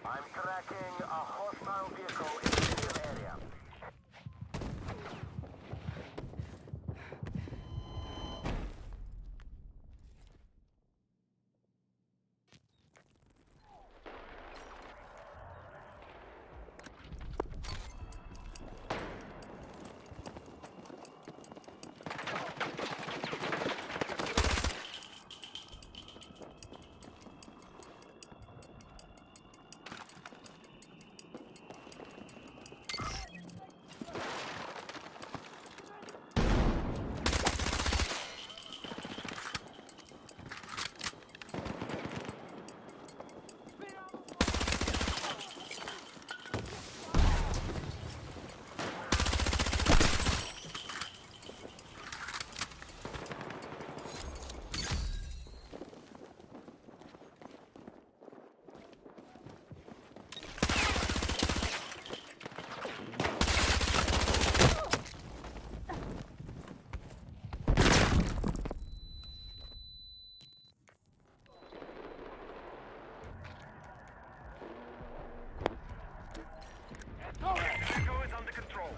I'm tracking a hostile vehicle in the clear area. Echo is under control.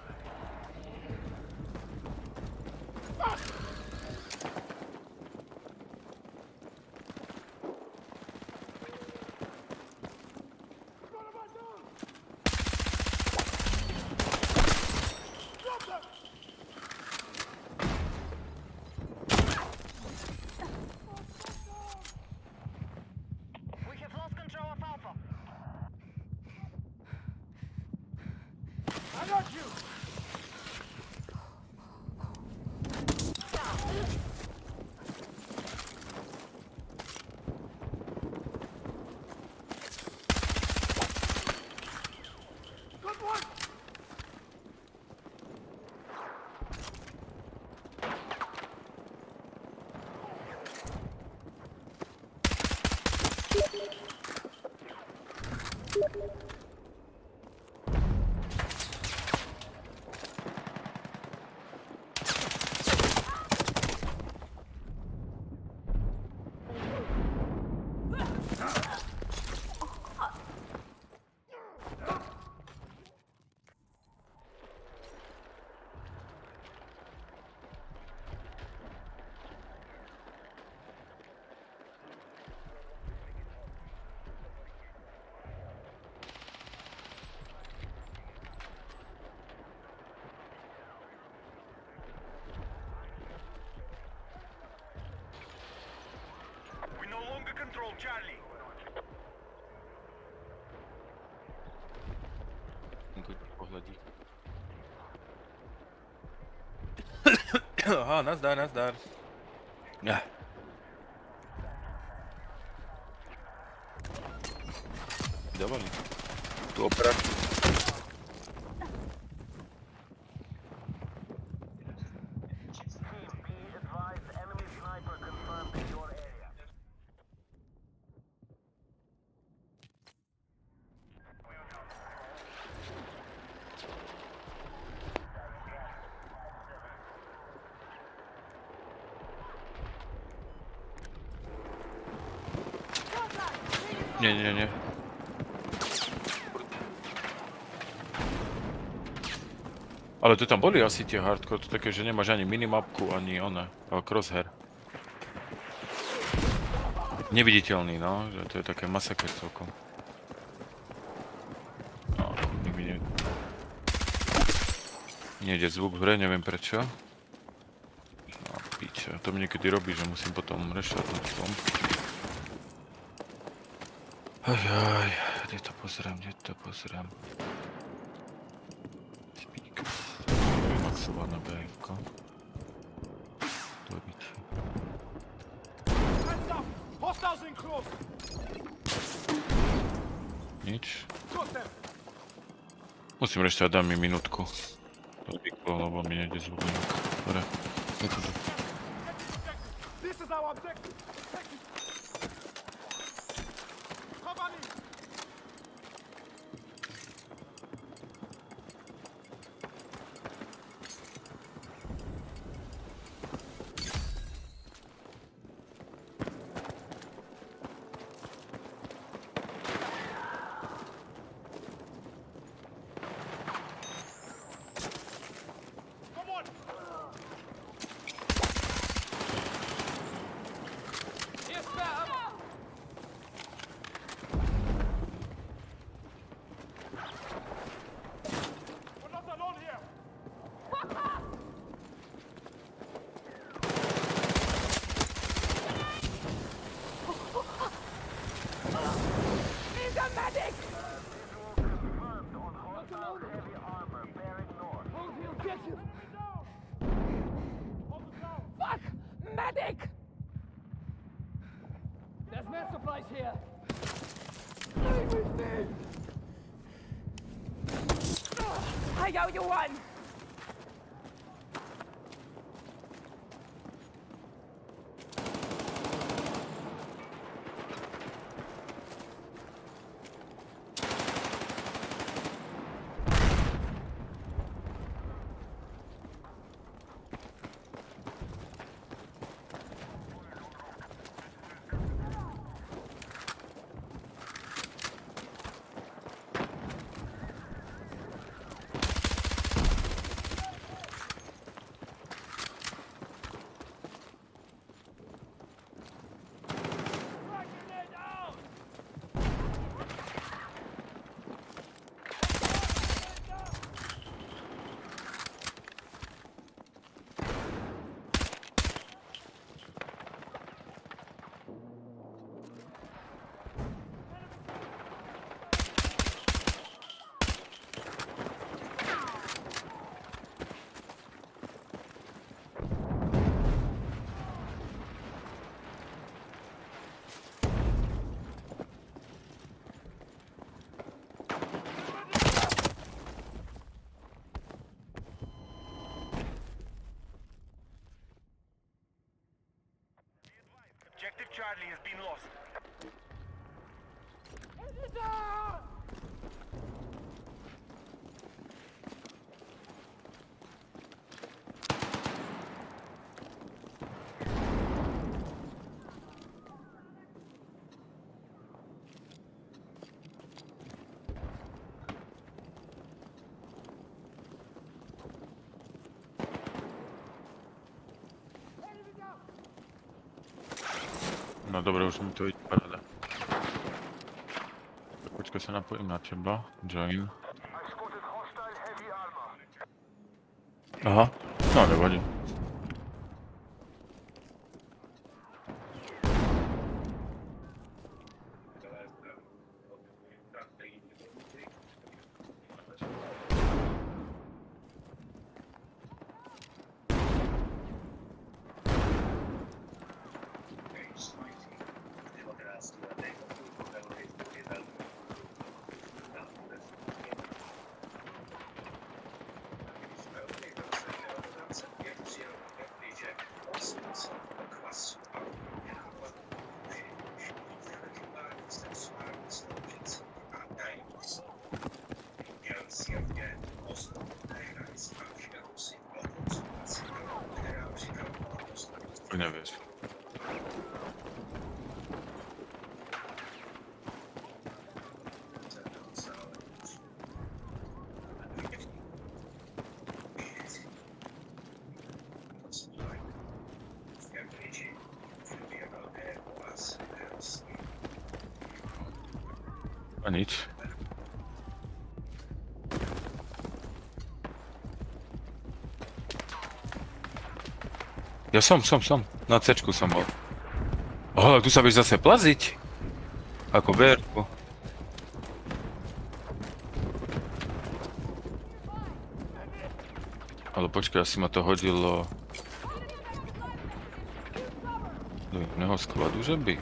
We have lost control of Alpha. I got you! Good one! We no longer control Charlie. Pohľadí. Aha, nazdar, nazdar. Ja. Dovolí. Tu operáciu. Be advised, enemy sniper confirmed in your area. Nie, nie, nie. Ale to tam boli asi tie hardcore, to také, že nemáš ani minimapku, ani one, crosshair. Neviditeľný, no, že to je také masaker celkom. No, nikdy ne... Nejde zvuk v hre, neviem prečo. No, piče, to mi niekedy robí, že musím potom reštartnúť komp. Ajaj, kde to pozriem, Speakers. Vymaxované BF-ko. Doriči. Nič. Musím reštartovať, dám mi minútku. To zvyklo, lebo mi nejde zvuk nejak. Dobre, je to tu. allies here. Stay with me. I owe you one. Objective Charlie has been lost. No dobre, už mi to ide paráda. Počkaj, sa napojím na teba. Join. I spotted hostile heavy armor. Aha, no nevadí. Nevieš. A nič. Ja som. Na C-čku som bol. Aha, tu sa vieš zase plaziť. Ako berku. Ale počkaj, asi ma to hodilo... Do iného skladu, že by?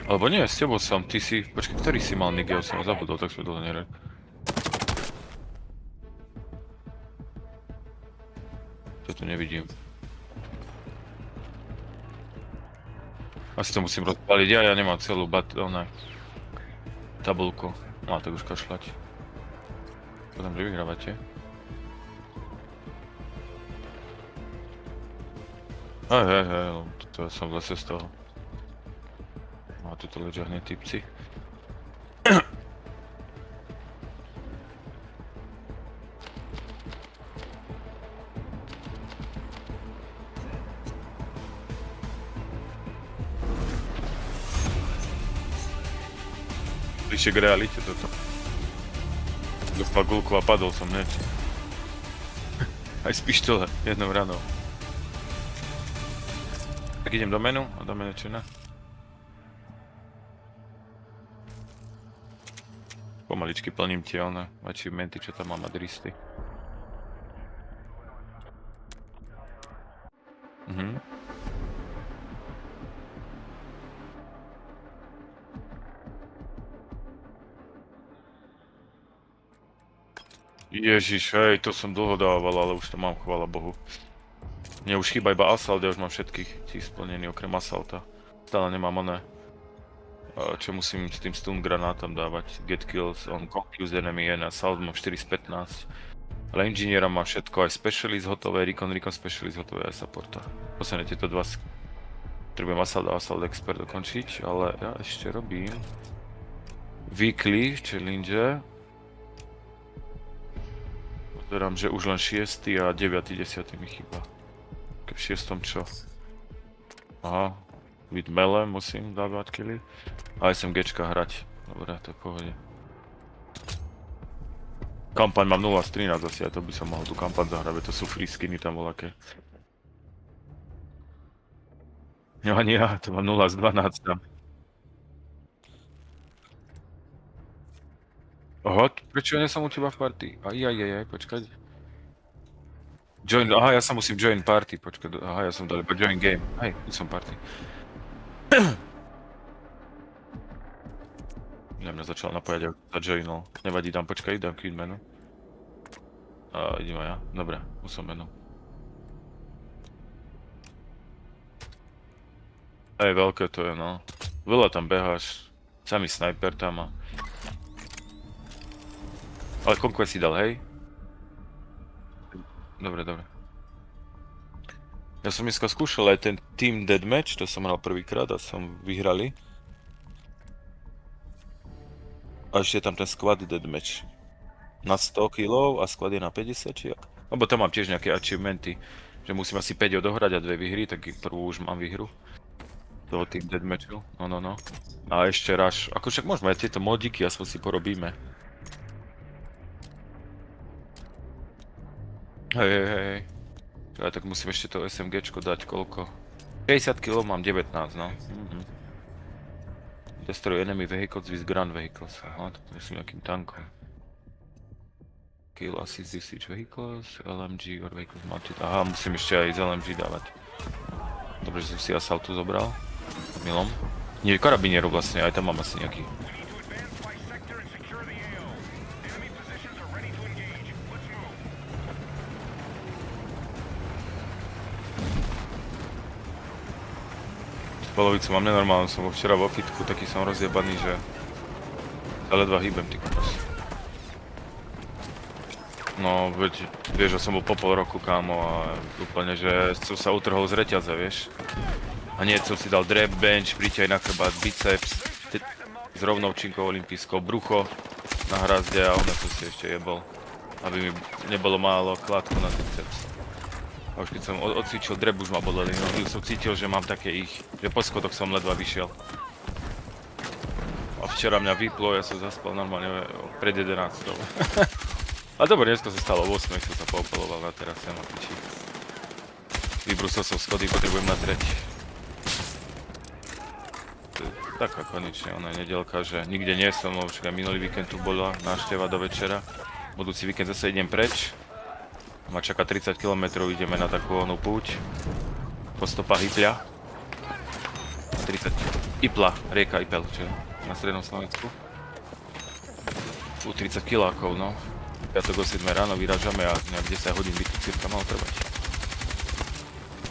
Alebo nie, s tebou som, ty si... Počkaj, ktorý si mal Nigel, som ho zabudol, tak sme dole nerek. To tu nevidím. Asi to musím rozpáliť, ja nemám celú tabulku. No tak už kašľať. Potom, že vyhrávate. Hej, to ja som zase z toho. No a tuto ležia hneď typci. Bližšie k realite toto. Dostal gulku a padol som hneď. Aj z pištole, jednou ranou. Tak idem do menu a do menu čina. Pomaličky plním tie achievementy, čo tam mám, adristy. Mhm. Ježiš, hej, to som dlho dával, ale už to mám, chvála Bohu. Mne už chýba iba asalt, ja už mám všetkých tí splnený okrem asalta. Stále nemám oné, čo musím s tým stun granátom dávať. Get kills on confused enemy and assault mám 4 z 15. Ale inžiniera mám všetko, aj specialist hotové, recon specialist hotové, aj supporta. Posledne tieto dva potrebujem asalt a asalt expert dokončiť, ale ja ešte robím weekly challenge. Pozerám, že už len 6. a 9. 10. mi chýba. V 6. čo? Aha, with melee musím dávať killy. A SMGčka hrať. Dobre, to je v pohode. Kampaň mám 0 z 13 asi, a to by som mohol tú kampaň zahrať, to sú free skiny tam voľaké. No ani ja, to mám 0 z 12 tam. Aha, prečo ja nie som u teba v party? Aj, počkať. Join, aha, ja sa musím join party, počkať, aha, ja som dal iba join game. Hej, tu som party. Ja mňa začal napájať, ako sa joinol. Nevadí, dám, počkaj, dám queen menu. Idem aj ja, dobre, už som menu. Hej, veľké to je, no. Veľa tam beháš, samý sniper tam má. Ale Conquest si dal, hej? Dobre. Ja som dneska skúšal aj ten Team Deathmatch, to som hral prvýkrát a som vyhrali. A ešte je tam ten Squad Deathmatch. Na 100 kg a squad je na 50, či jak? Lebo tam mám tiež nejaké achievementy, že musím asi 5 odohrať a 2 vyhry, tak prvú už mám výhru. Toho Team Deathmatchu, no. A ešte Rush, ako však môžeme aj tieto modiky, aspoň si porobíme. Hej. Ja tak musím ešte to SMGčko dať koľko? 60 kg mám 19, no. Destroy enemy vehicles with ground vehicles. Aha, to myslím nejakým tankom. Kill assist these vehicles, LMG or vehicles mounted. Aha, musím ešte aj z LMG dávať. Dobre, že som si assaltu zobral. Milom. Nie, karabinieru vlastne, aj tam mám asi nejaký. Polovicu mám nenormálnu, som včera vo fitku, taký som rozjebaný, že sa ledva hýbem, ty kokos. No, veď, vieš, že som bol po pol roku, kámo, a úplne, že som sa utrhol z reťaze, vieš. A nie, som si dal drep, bench, príťaj na chrbát, biceps, s rovnou činkou olympijskou, brucho na hrazde a ono som si ešte jebol, aby mi nebolo málo klátku na biceps. A už keď som odcvičil drep, už ma boleli nohy, už som cítil, že mám také že po schodoch som ledva vyšiel. A včera mňa vyplo, ja som zaspal normálne pred 11. A dobre, dneska sa stalo 8, som sa poopeloval na terase, na piči. Vybrúsil som schody, potrebujem natrieť. Taká konečne, ona je nedeľka, že nikde nie som, lebo však aj minulý víkend tu bola návšteva do večera. Budúci víkend zase idem preč. Ma čaká 30 km, ideme na takú onú púť. Po stopách Ipľa. 30. Ipla, rieka Ipel, čo je na strednom Slovensku. 30 kilákov, no. Piatok o 7 ráno vyrážame a nejak 10 hodín by tu cirka malo trvať.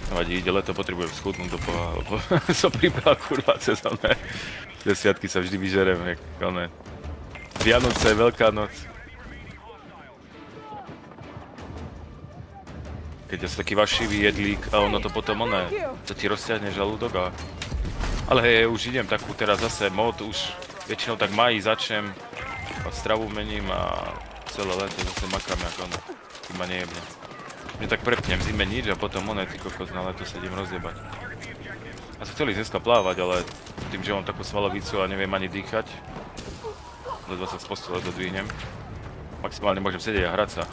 Nevadí, ide leto, potrebujem schudnúť do poha, lebo som pribral kurva cez oné. Desiatky sa vždy vyžerem, jak oné. Vianoce, Veľká noc. Keď ja som taký vašivý jedlík a ono to potom oné, sa ti rozťahne žalúdok a... Ale hej, už idem takú teraz zase mod, už väčšinou tak mají začnem, stravu mením a celé leto zase makám jak ono, kým ma nejebne. Mne tak prepnem zime nič a potom oné, ty kokos, na leto sa idem rozjebať. A som chcel ísť dneska plávať, ale tým, že mám takú svalovicu a neviem ani dýchať, ledva sa z postele dodvihnem. Maximálne môžem sedieť a hrať sa.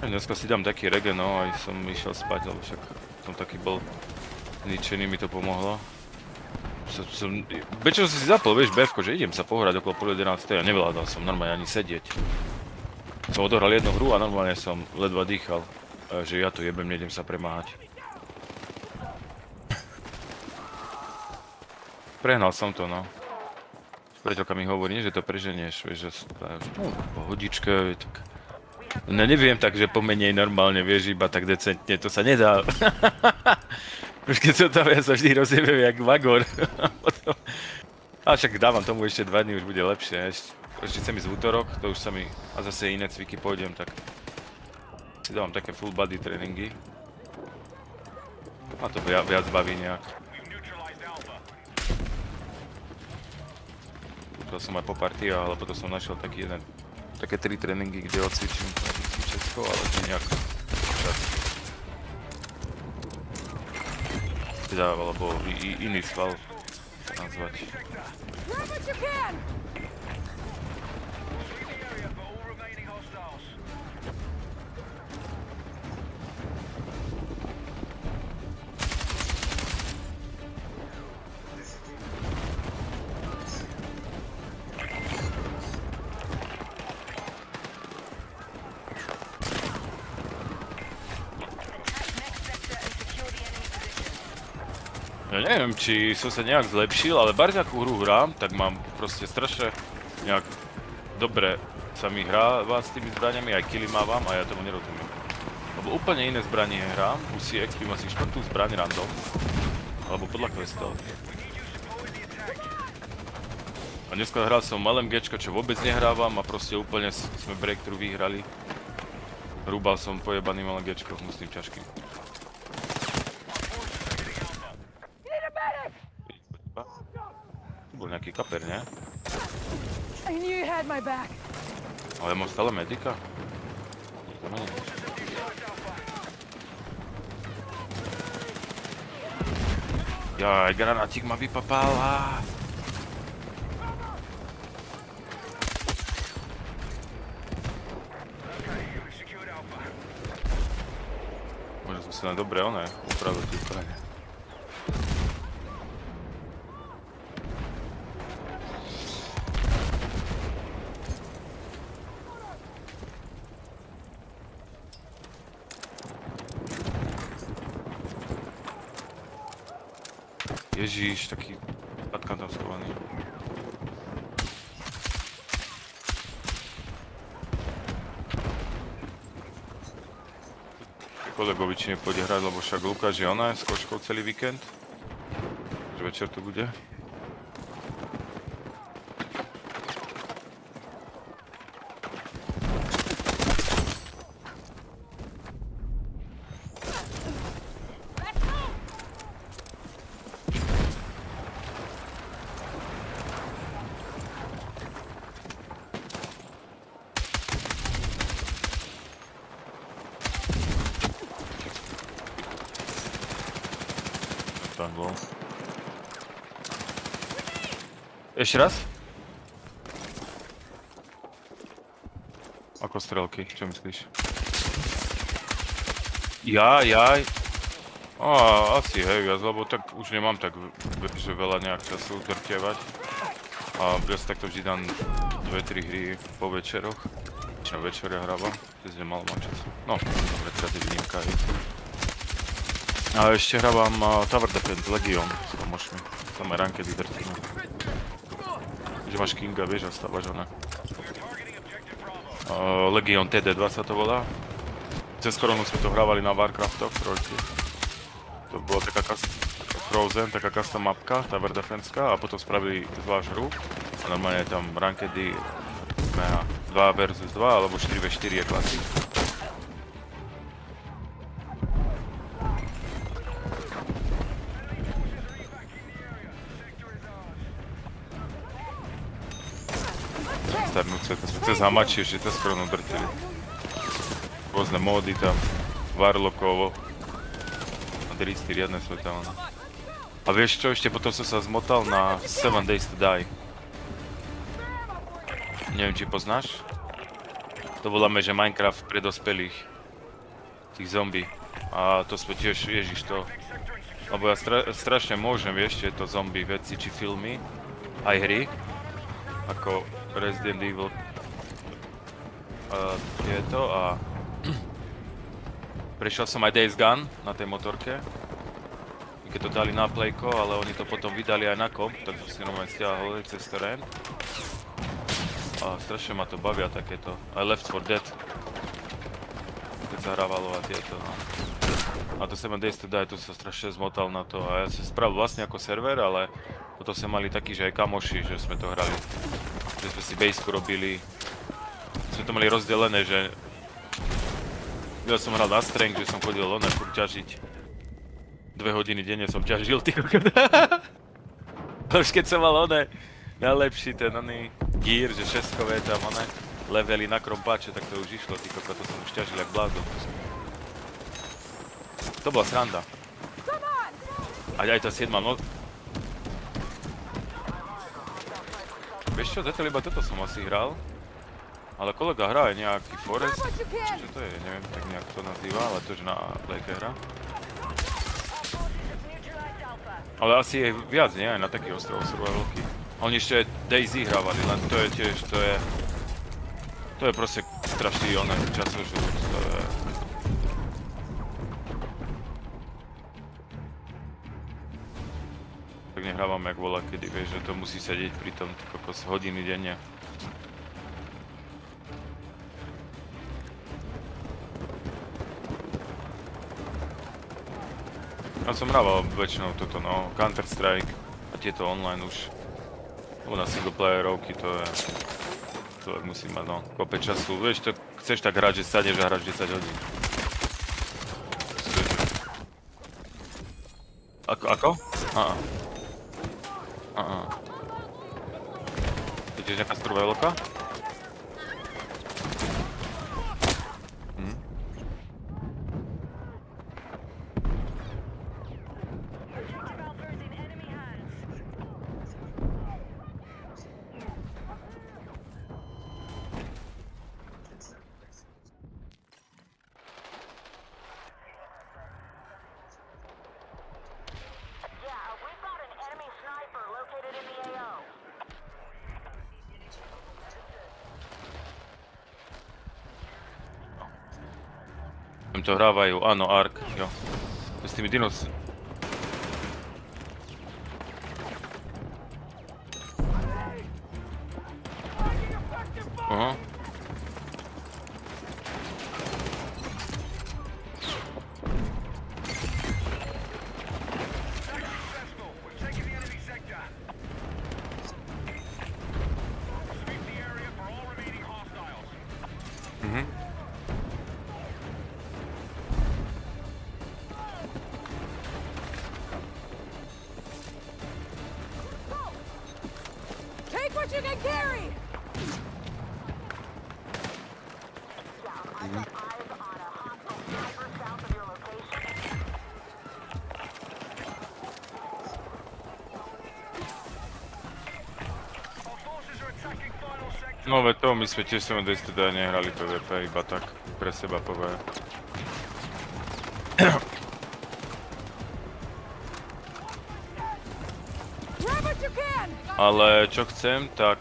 Dneska si dám taký regen, no, aj som išiel spať, lebo však som taký bol zničený, mi to pomohlo. Bečo som si zapol, vieš, BFko, že idem sa pohrať okolo pol 11. a nevládal som normálne ani sedieť. Som odohral jednu hru a normálne som ledva dýchal, že ja tu jebem, nejdem sa premáhať. Prehnal som to, no. Priateľka mi hovorí, že to preženieš, vieš, že pohodičke, tak... No neviem tak, že pomenej normálne, vieš, iba tak decentne, to sa nedá. Už keď som tam, ja sa vždy rozjebem jak vagón. A však dávam tomu ešte 2 dní, už bude lepšie. Ešte chcem ísť v útorok, to už sa mi... A zase iné cviky pôjdem, tak... Si dávam také full body tréningy. A to viac baví nejak. To som aj po partiách, ale potom som našiel taký jeden... Také 3 tréningy, kde odcvičím všetko, ale to nejak... Čas. Teda, alebo iný sval nazvať. Grab what you can! Ja neviem, či som sa nejak zlepšil, ale barziakú hru hrám, tak mám proste strašne nejak dobre sa mi hráva s tými zbraniami, aj killy mávam a ja tomu nerozumiem. Lebo úplne iné zbranie hrám, už si expím asi 4. zbraň random, alebo podľa questov. A dneska hral som LMGčko, čo vôbec nehrávam a proste úplne sme breakthrough vyhrali. Rúbal som pojebaným LMGčkom, musím ťažkým. Bol nejaký kaper, nie? I knew you had my back. Ale ja mám stále medika. Jaj, granátik ma vypapal. Možno som si len dobre upravil tú zbraň. Ježíš, taký patkan tam schovaný. Kolegovi či nepôjde hrať, lebo však Lukáš je ona s kočkou celý víkend. Že večer tu bude. Tak bol. Ešte raz? Ako strelky, čo myslíš? Jaj. Asi hej, lebo tak už nemám tak že veľa nejak času drtievať. A ja si takto vždy dám 2-3 hry po večeroch. Čo večer ja hrávam, dnes nemal mám času. No, dobre, teraz je výnimka. A ešte hrávam Tower Defense, Legion s kamošmi. Tam aj rankedy drtíme. Že máš Kinga, vieš, a stávaš ona. Legion TD2 sa to volá. Cez koronu sme to hrávali na Warcraftoch, trojky. To bola taká Frozen, taká custom mapka, Tower Defense-ka, a potom spravili zvlášť hru. A normálne je tam rankedy 2 versus 2 alebo 4v4 je klasik. Starnúce, to sme cez hamači ešte cez koronu drtili. Rôzne módy tam, Warlockovo. A dristy riadne svetálne. A vieš čo, ešte potom som sa zmotal na 7 Days to Die. Neviem, či poznáš? To voláme, že Minecraft pre dospelých. Tých zombie. A to sme tiež, ježiš, to Lebo ja strašne môžem, vieš, tieto zombie veci či filmy, aj hry, ako Resident Evil tieto a prešiel som aj Days Gone na tej motorke, keď to dali na Playko, ale oni to potom vydali aj na komp, takže si normálne stiahol cez terén. A strašne ma to bavia takéto, aj Left 4 Dead, keď sa hrávalo a tieto, no. A to 7 Days to Die, tu sa strašne zmotal na to a ja som spravil vlastne ako server, ale potom sme mali taký, že aj kamoši, že sme to hrali, že sme si baseku robili, sme to mali rozdelené, že ja som hral na strength, že som chodil len furt ťažiť, 2 hodiny denne som ťažil, ty kokot. Ale už keď som mal najlepší ten gear, že 6-kové tam levely na krompáče, tak to už išlo, ty kokot, to som už ťažil jak blázon. To bola sranda. Aj tá 7, no... Vieš čo, zatiaľ iba toto som asi hral. Ale kolega hrá aj nejaký Forest. Čo to je? Neviem tak nejak to nazýva, ale to už na Playke hra. Ale asi je viac, nie? Aj na takých ostrovoch sú veľký. Oni ešte DayZ hrávali, len to je tiež, to je proste strašný časožrút, to je... Tak nehrávam jak vola, kedy vieš, že to musí sedieť pri tom kokos hodiny denne. Ja som hrával väčšinou toto, no, Counter-Strike a tieto online už. Lebo na singleplayerovky to je... Človek musí mať, no, kope času. Vieš, to chceš tak hrať, že sadneš a hráš 10 hodín. Ako? To tiež nejaká survivalka? To hrávajú, áno, Ark, jo. To s tými dinos... Aha. Take what you can carry! No veď to, my sme tiež sem teda nehrali PvP, iba tak pre seba povie. Ale čo chcem, tak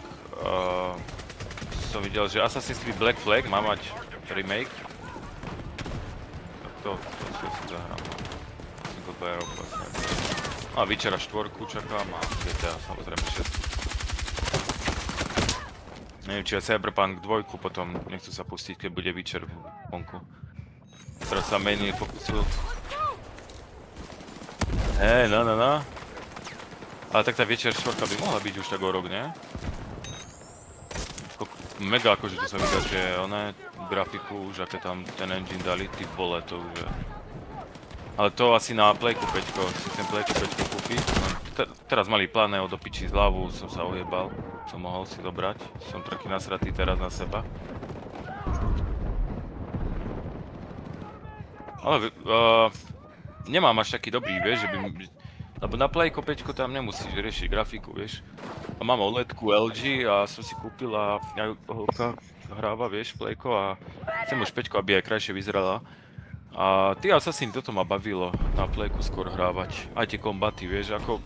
som videl, že Assassin's Creed Black Flag má mať remake. Tak to si zahrám. Singleplayerov vlastne. A Witchera 4 čakám a GTA samozrejme 6. Neviem, či aj Cyberpunk 2 potom nechcú sa pustiť, keď bude Witcher vonku. Teraz sa menej fokusujú. Hej, no. Ale tak tá Witcher 4 by mohla byť už tak o rok, nie? Mega akože to sa vidá, že grafiku už aké tam ten engine dali, ty vole, to už je. Ale to asi na Playku 5, si chcem Playku 5 kúpiť. Teraz mali pláne od opičí z hlavu, som sa ojebal. Som mohol si zobrať, som taký nasratý teraz na seba. Ale nemám až taký dobrý, vieš, že by... Lebo na Playko 5 tam nemusíš riešiť grafiku, vieš. A mám OLEDku LG a som si kúpil a holka hráva, vieš, Playko a chcem už 5, aby aj krajšie vyzerala. A ty Assassin, toto ma bavilo na Playku skôr hrávať. Aj tie kombaty, vieš, ako...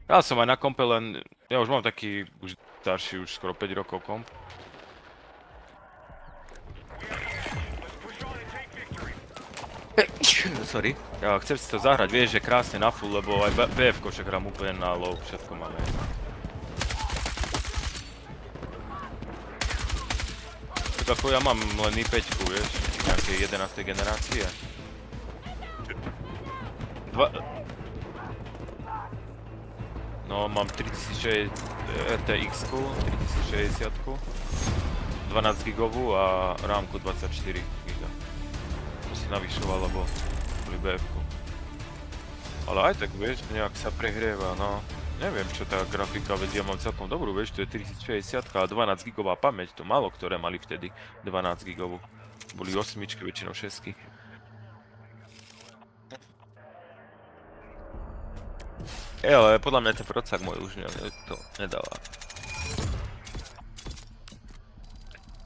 Ja som aj na kompe, len... Ja už mám taký, už starší, už skoro 5 rokov komp. Sorry. Ja chcem si to zahrať, vieš, že krásne na full, lebo aj BF-ko však hrám úplne na low, všetko máme. Tak ako ja mám len i5, vieš, nejakej 11. generácie. No, mám 3060 RTX-ku, 3060-ku, 12 gigovú a rámku 24 giga. To si navyšoval, lebo boli BF-ku. Ale aj tak, vieš, nejak sa prehrieva, no. Neviem, čo tá grafika, veď ja mám celkom dobrú, vieš, to je 3060 a 12 gigová pamäť, to málo ktoré mali vtedy 12 gigovú. Boli 8, väčšinou 6. Ale podľa mňa ten procák môj už to nedáva.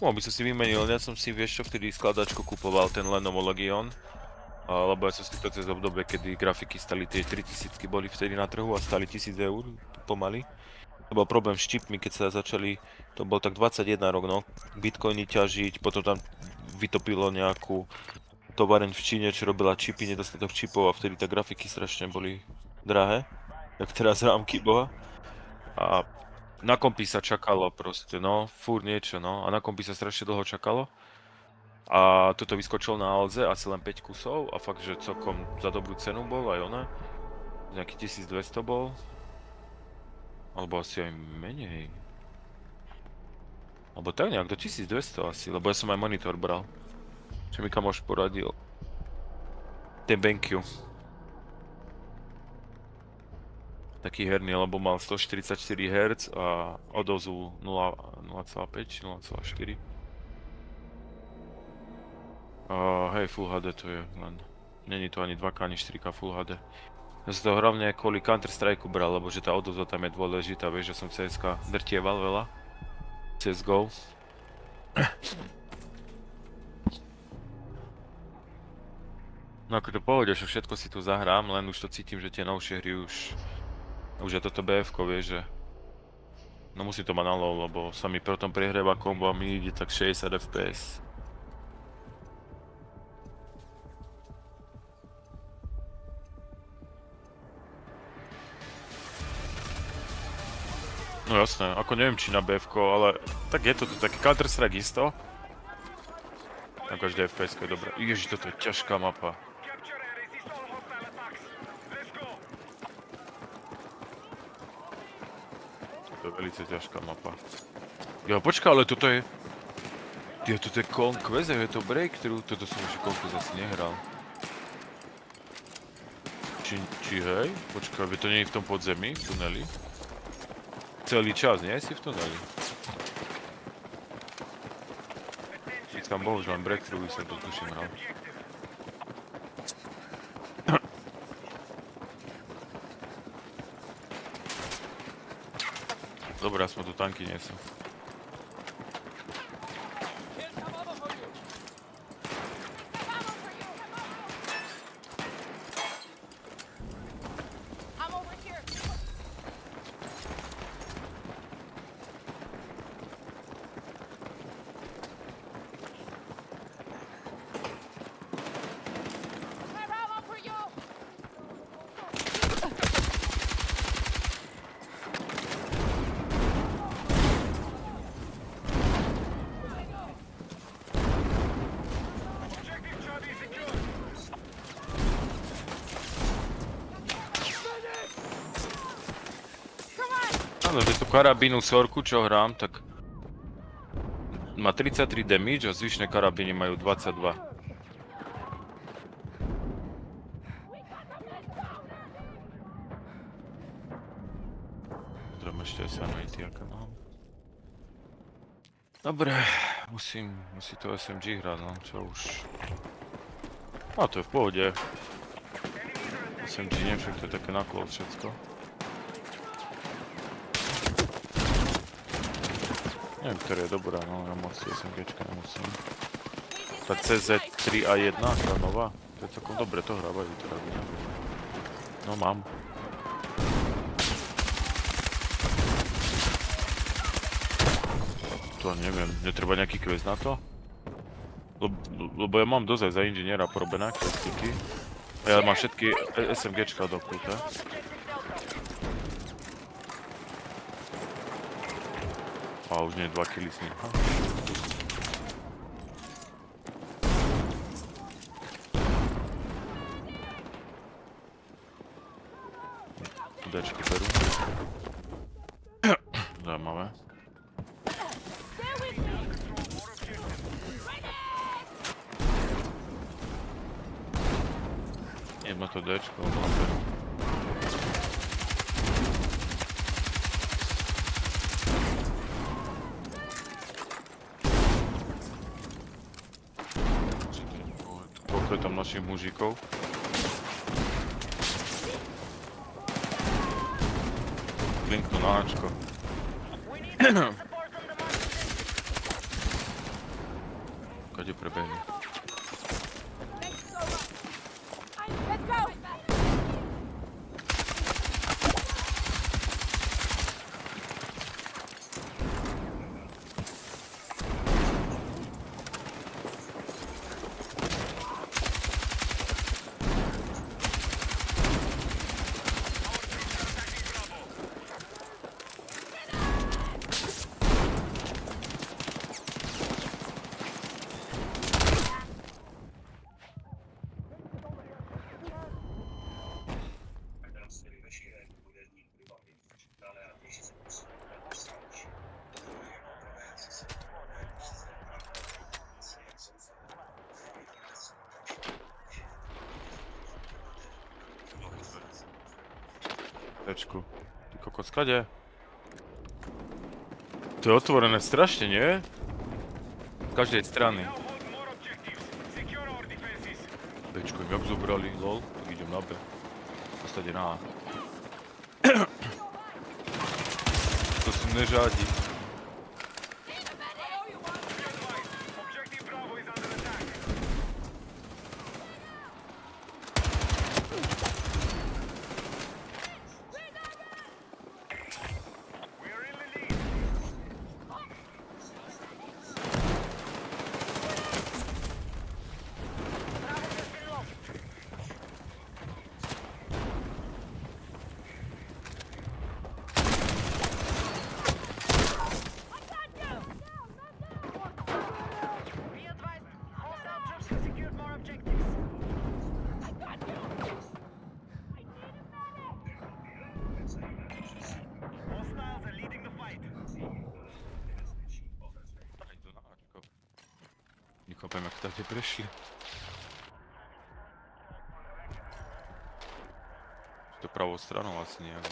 By som si vymenil, ja som si, vieš čo, vtedy skladačku kupoval, ten Lenovo Legion. Lebo ja som si to cez obdobie, kedy grafiky stali tie 3000 boli vtedy na trhu a stali 1000 eur pomaly. To bol problém s čipmi, keď sa začali, to bol tak 21 rok, no, bitcoiny ťažiť, potom tam vytopilo nejakú tovareň v Číne, čo robila čipy, nedostatok čipov a vtedy tá grafiky strašne boli drahé. Tak teraz rámky boha. A na kompy sa čakalo proste, no, furt niečo, no, a na kompy sa strašne dlho čakalo. A toto vyskočilo na Alze asi len 5 kusov a fakt, že celkom za dobrú cenu bol aj ona. Nejaký 1200 bol. Alebo asi aj menej. Alebo tak nejak do 1200 asi, lebo ja som aj monitor bral. Čo mi kamoš poradil. Ten BenQ. Taký herný, lebo mal 144 Hz a odozvu 0,5, 0,4. Hej, Full HD to je len, není to ani 2K, ani 4K Full HD. Ja som to hlavne kvôli Counter-Strike bral, lebo že tá odozva tam je dôležitá, vieš, že som CSK drtieval veľa. CSGO. No ako to pohode, že všetko si tu zahrám, len už to cítim, že tie novšie hry už je toto BF-ko, vieš, že... No musím to mať na low, lebo sa mi potom prehrieva kombo a mi ide tak 60 FPS. No jasné, ako neviem či na BF-ko, ale tak je to tu taký Counter-Strike isto. Na každé FPS-ko je dobré. Ježiš, toto je ťažká mapa. To je velice ťažká mapa. Jo, počkaj, ale toto je... Jo, toto je Conquest, je to Breakthrough, toto som ešte Conquest asi nehral. Či hej? Počkaj, to nie je v tom podzemí, v tuneli? Celý čas, nie? Si v tuneli. Keď tam bol, že len Breakthrough sa to tuším hral. Dobre, aspoň tu tanky nie sú. Áno, že tú karabínu Sorku, čo hrám, tak má 33 damage a zvyšné karabíny majú 22. Potrebujem ešte aj sanity, aké mám. Dobre, musí to SMG hrať, no, čo už... A to je v pohode. SMG nie, však to je také nakôl všetko. Neviem, ktorá je dobrá, no ja moc SMGčka nemusím. Tá CZ 3A1, tá nová. To je celkom dobre, to hrávajú teda. No mám. To neviem, netreba nejaký quest na to? Lebo ja mám dosť aj za inžiniera porobené questiky. A ja mám všetky SMGčka dopnuté. A už nie 2 killy s ním. Dčky berú. Zaujímavé. Jedno to Dčko, berú. Koľko je tam našich mužíkov? Linknú na Ačko. Kade prebehli? Let's go! Dčku. Ty kokos, kade? To je otvorené strašne, nie? Z každej strany. Bčko im jak zobrali, lol. Tak idem na B. Postade na A. To sú nežádi. Nechápem, jak tady prešli. To pravou stranou asi nějak.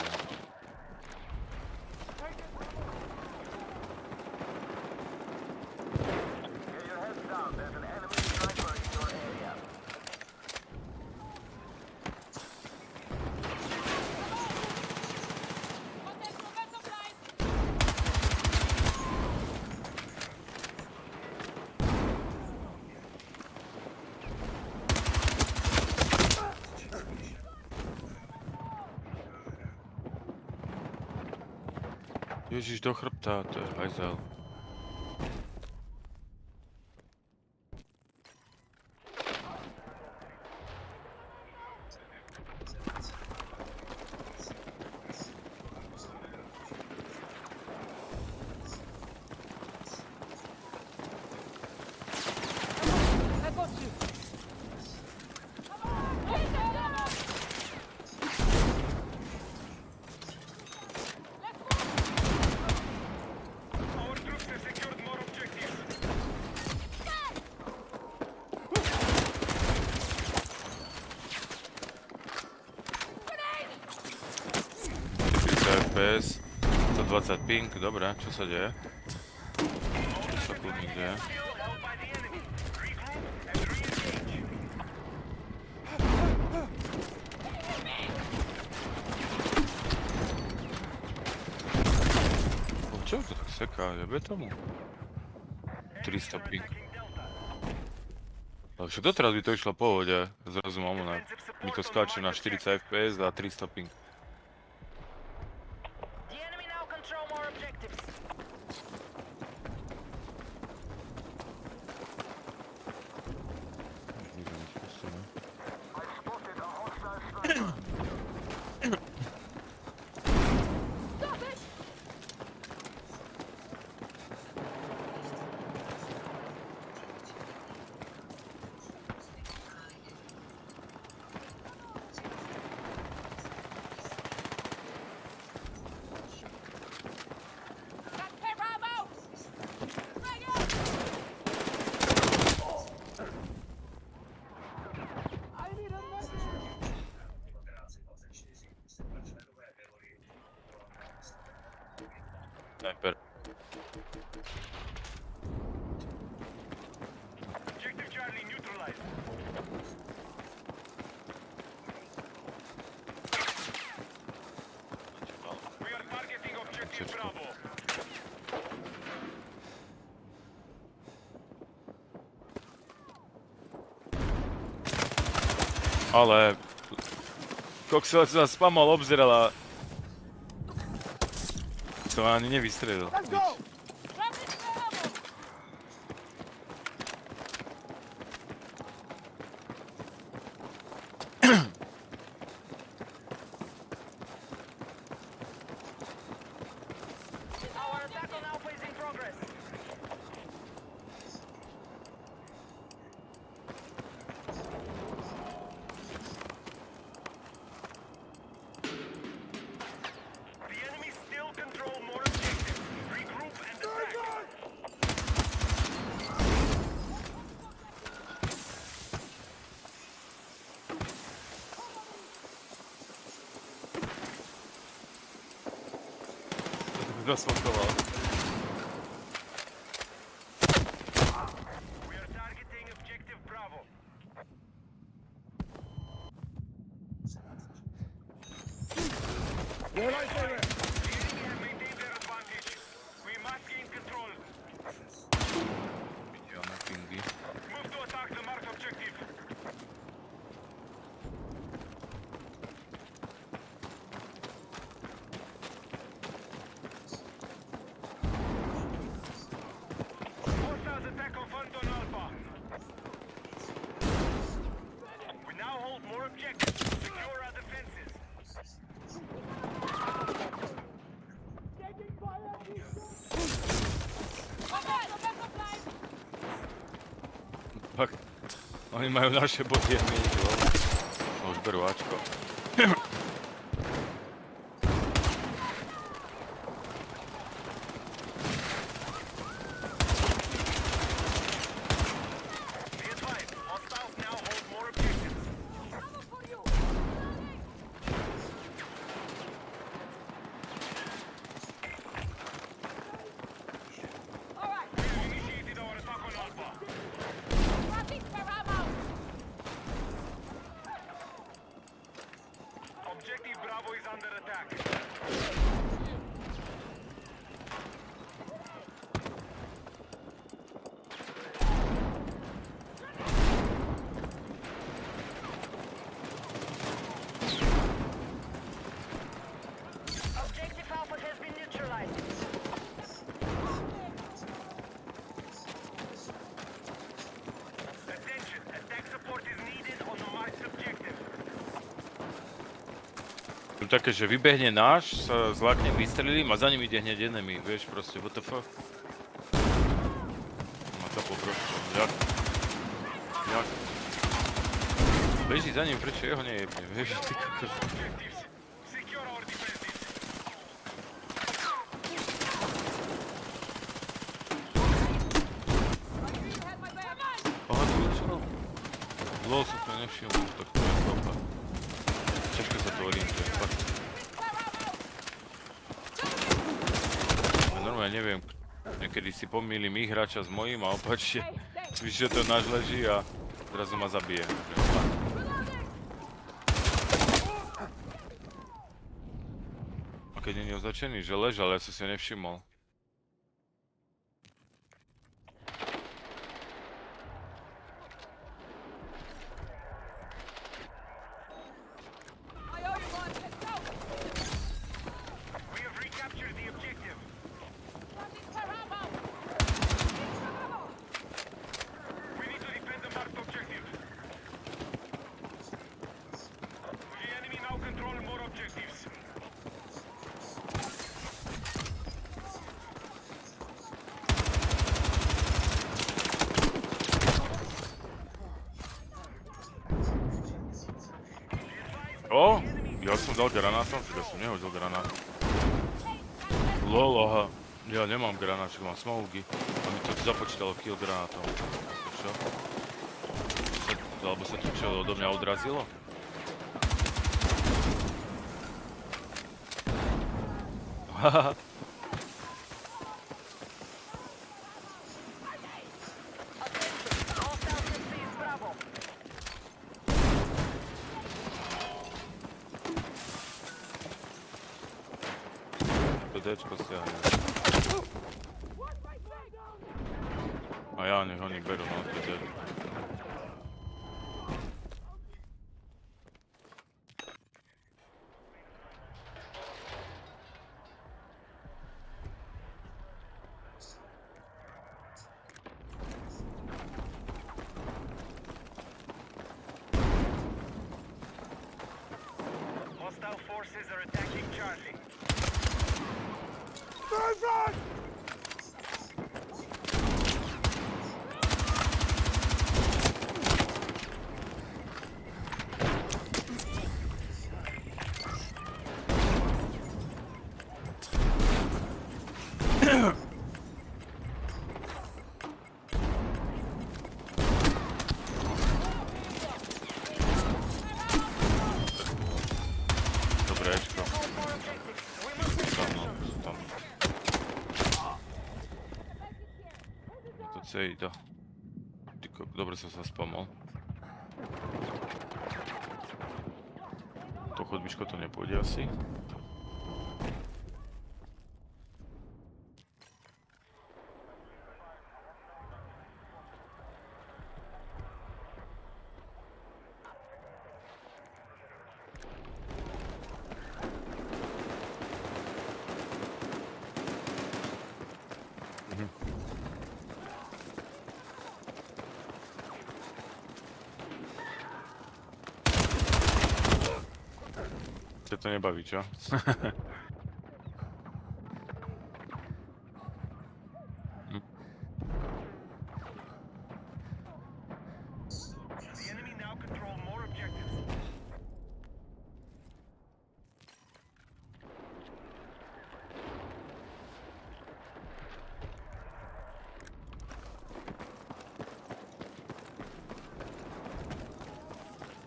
Get your heads down. There's an enemy sniper in your area. Ježiš, do chrbta, to je hajzel. I got you. FPS, 120 ping, dobre, čo sa deje? Čo sa kľudne deje? Čo to tak seká, jebe tomu? 300 ping. Ale však doteraz by to išlo v pohode, zrazu mám ona. Mi to skáče na 40 fps a 300 ping. The enemy now control more objectives. I spotted a hostile sniper. Stop it! Got Peramo! Bring it! I need a medic! Sniper. Objective Charlie neutralized. We are targeting objective Bravo. Ale... Kokso sa spamal, obzerala. Som ani nevystrelil. Let's go! Grab it, Peramo! Our attack on Alpha is in progress. The enemy still control more objectives. Regroup and attack. Rozsmokoval. We are targeting objective Bravo. The enemy have maintained their advantage. We must gain control. Videl na pingy. Move to attack the marked objective. Hostiles attack on Phantom Alpha. We now hold more objectives. Secure our defenses. Okay, the best line! Fakt. Oni majú naše body a my ich, lol. No už berú Ačko. Be advised, hostiles now hold more objectives. Ammo for you! All right, We have initiated our attack on Alpha. grabbing Peramo! Objective Bravo is under attack. Objective Alpha has been neutralized. Attention, attack support is needed on the marked objective. Tu také, že vybehne náš, sa zlákne, vystrelím a za ním ide hneď enemy, vieš, proste, what the fuck? Má to poprosto, jak? Jak? Beží za ním, prečo jeho nejebne, vieš, ty kokos. Objectives. Secure our defenses. You had my back! Aha, tu čo? Lol, som to nevšimol, tak to je chlapa. Ťažko sa to orientuje, fakt. Ja normálne neviem, niekedy si pomýlim ich hráča s mojím a opačne, že to náš leží a zrazu ma zabije. A keď nie je označený, že ležal, ja som si ho nevšimol. dal granátom? Ja som nehodil granát. Lol, aha. Ja nemám granát, však mám smoky. A mi to započítalo kill granátom. Čo? Alebo sa to čo odo mňa odrazilo? Haha. PDčko stiahne. A ja, nech oni berú, no, PD. Hostile forces are attacking Charlie. Dobre, Ečko. Tam, no, tam. To celý to. Dobre som sa spomol. To chodbičko to nepôjde asi. Ťa to nebaví, čo? The enemy now control more objectives.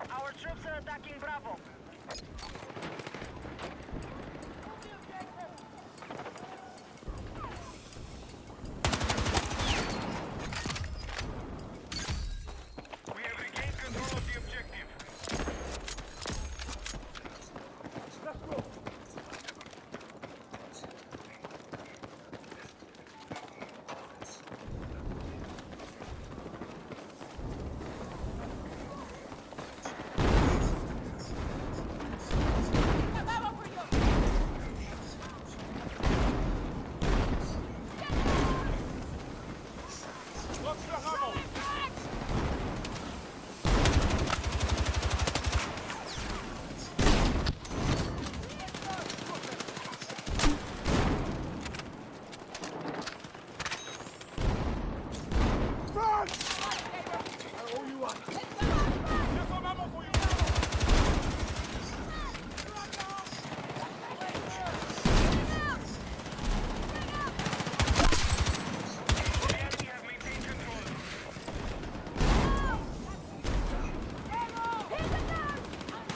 Our troops are attacking Bravo. We have regained control of the objective. Ammo for you! The enemy have maintained control.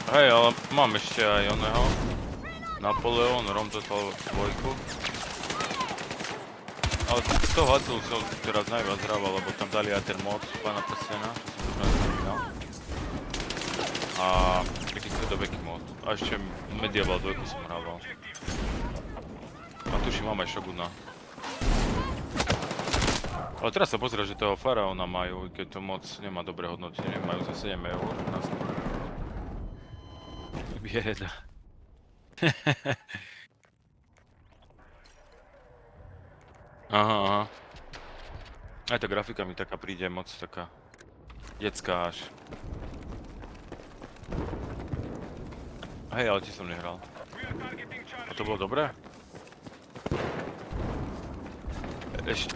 Hej, ale mám ešte aj oného. Napoleon, Rom Total 2. Ale toho Hadzul som teraz najviac hrával, lebo tam dali aj ten mod Pána prstena, čo som už nespomínal. A taký stredoveký mod. A ešte Medieval 2 som hrával. A tuším, mám aj Shoguna. Ale teraz sa pozrie, že toho Faraona majú, keď to moc nemá dobré hodnotenie, majú za 7 eur na Steam. Bieda. Aha, aha. Aj tá grafika mi taká príde moc taká detská až. Hej, ale ti som nehral. We are targeting A Charlie. to bolo dobré? Ešte.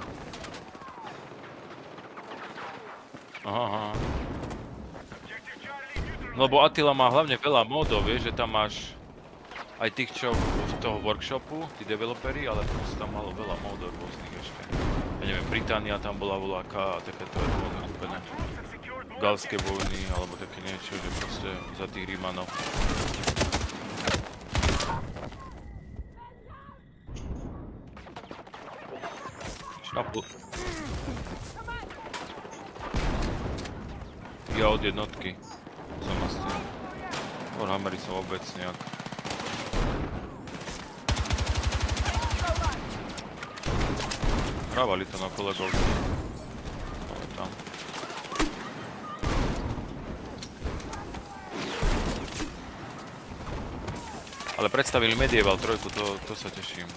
Aha, aha. Objective Charlie neutral. Lebo Attila má hlavne veľa módov, vieš, že tam máš aj tých, čo z toho workshopu, tí developeri, ale proste tam malo veľa módov rôznych ešte. Ja neviem, Británia tam bola voľaká a takéto úplne galské vojny, alebo také niečo, že proste za tých Rímanov. Šnapu. Ja od jednotky som asi... Warhammery som vôbec nejak... Hrávali to na kolegov. Ale tam. Ale predstavili Medieval 3, to sa teším.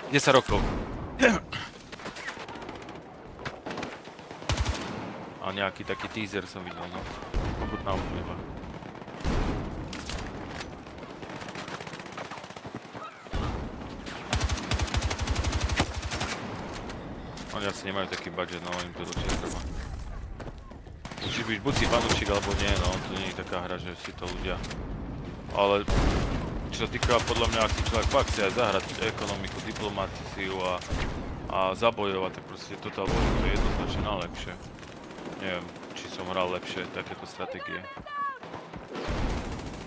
10 rokov. A nejaký taký teaser som videl, no. Ochutná úplne. Oni asi nemajú taký budget, no im to určite treba. Musíš byť buď si fanúšik, alebo nie, no to nie je taká hra, že si to ľudia. Ale čo sa týka podľa mňa, ak si človek fakt chce aj zahrať ekonomiku, diplomáciu a zabojovať, tak proste Total War je jednoznačne najlepšie. Neviem, či som hral lepšie takéto stratégie.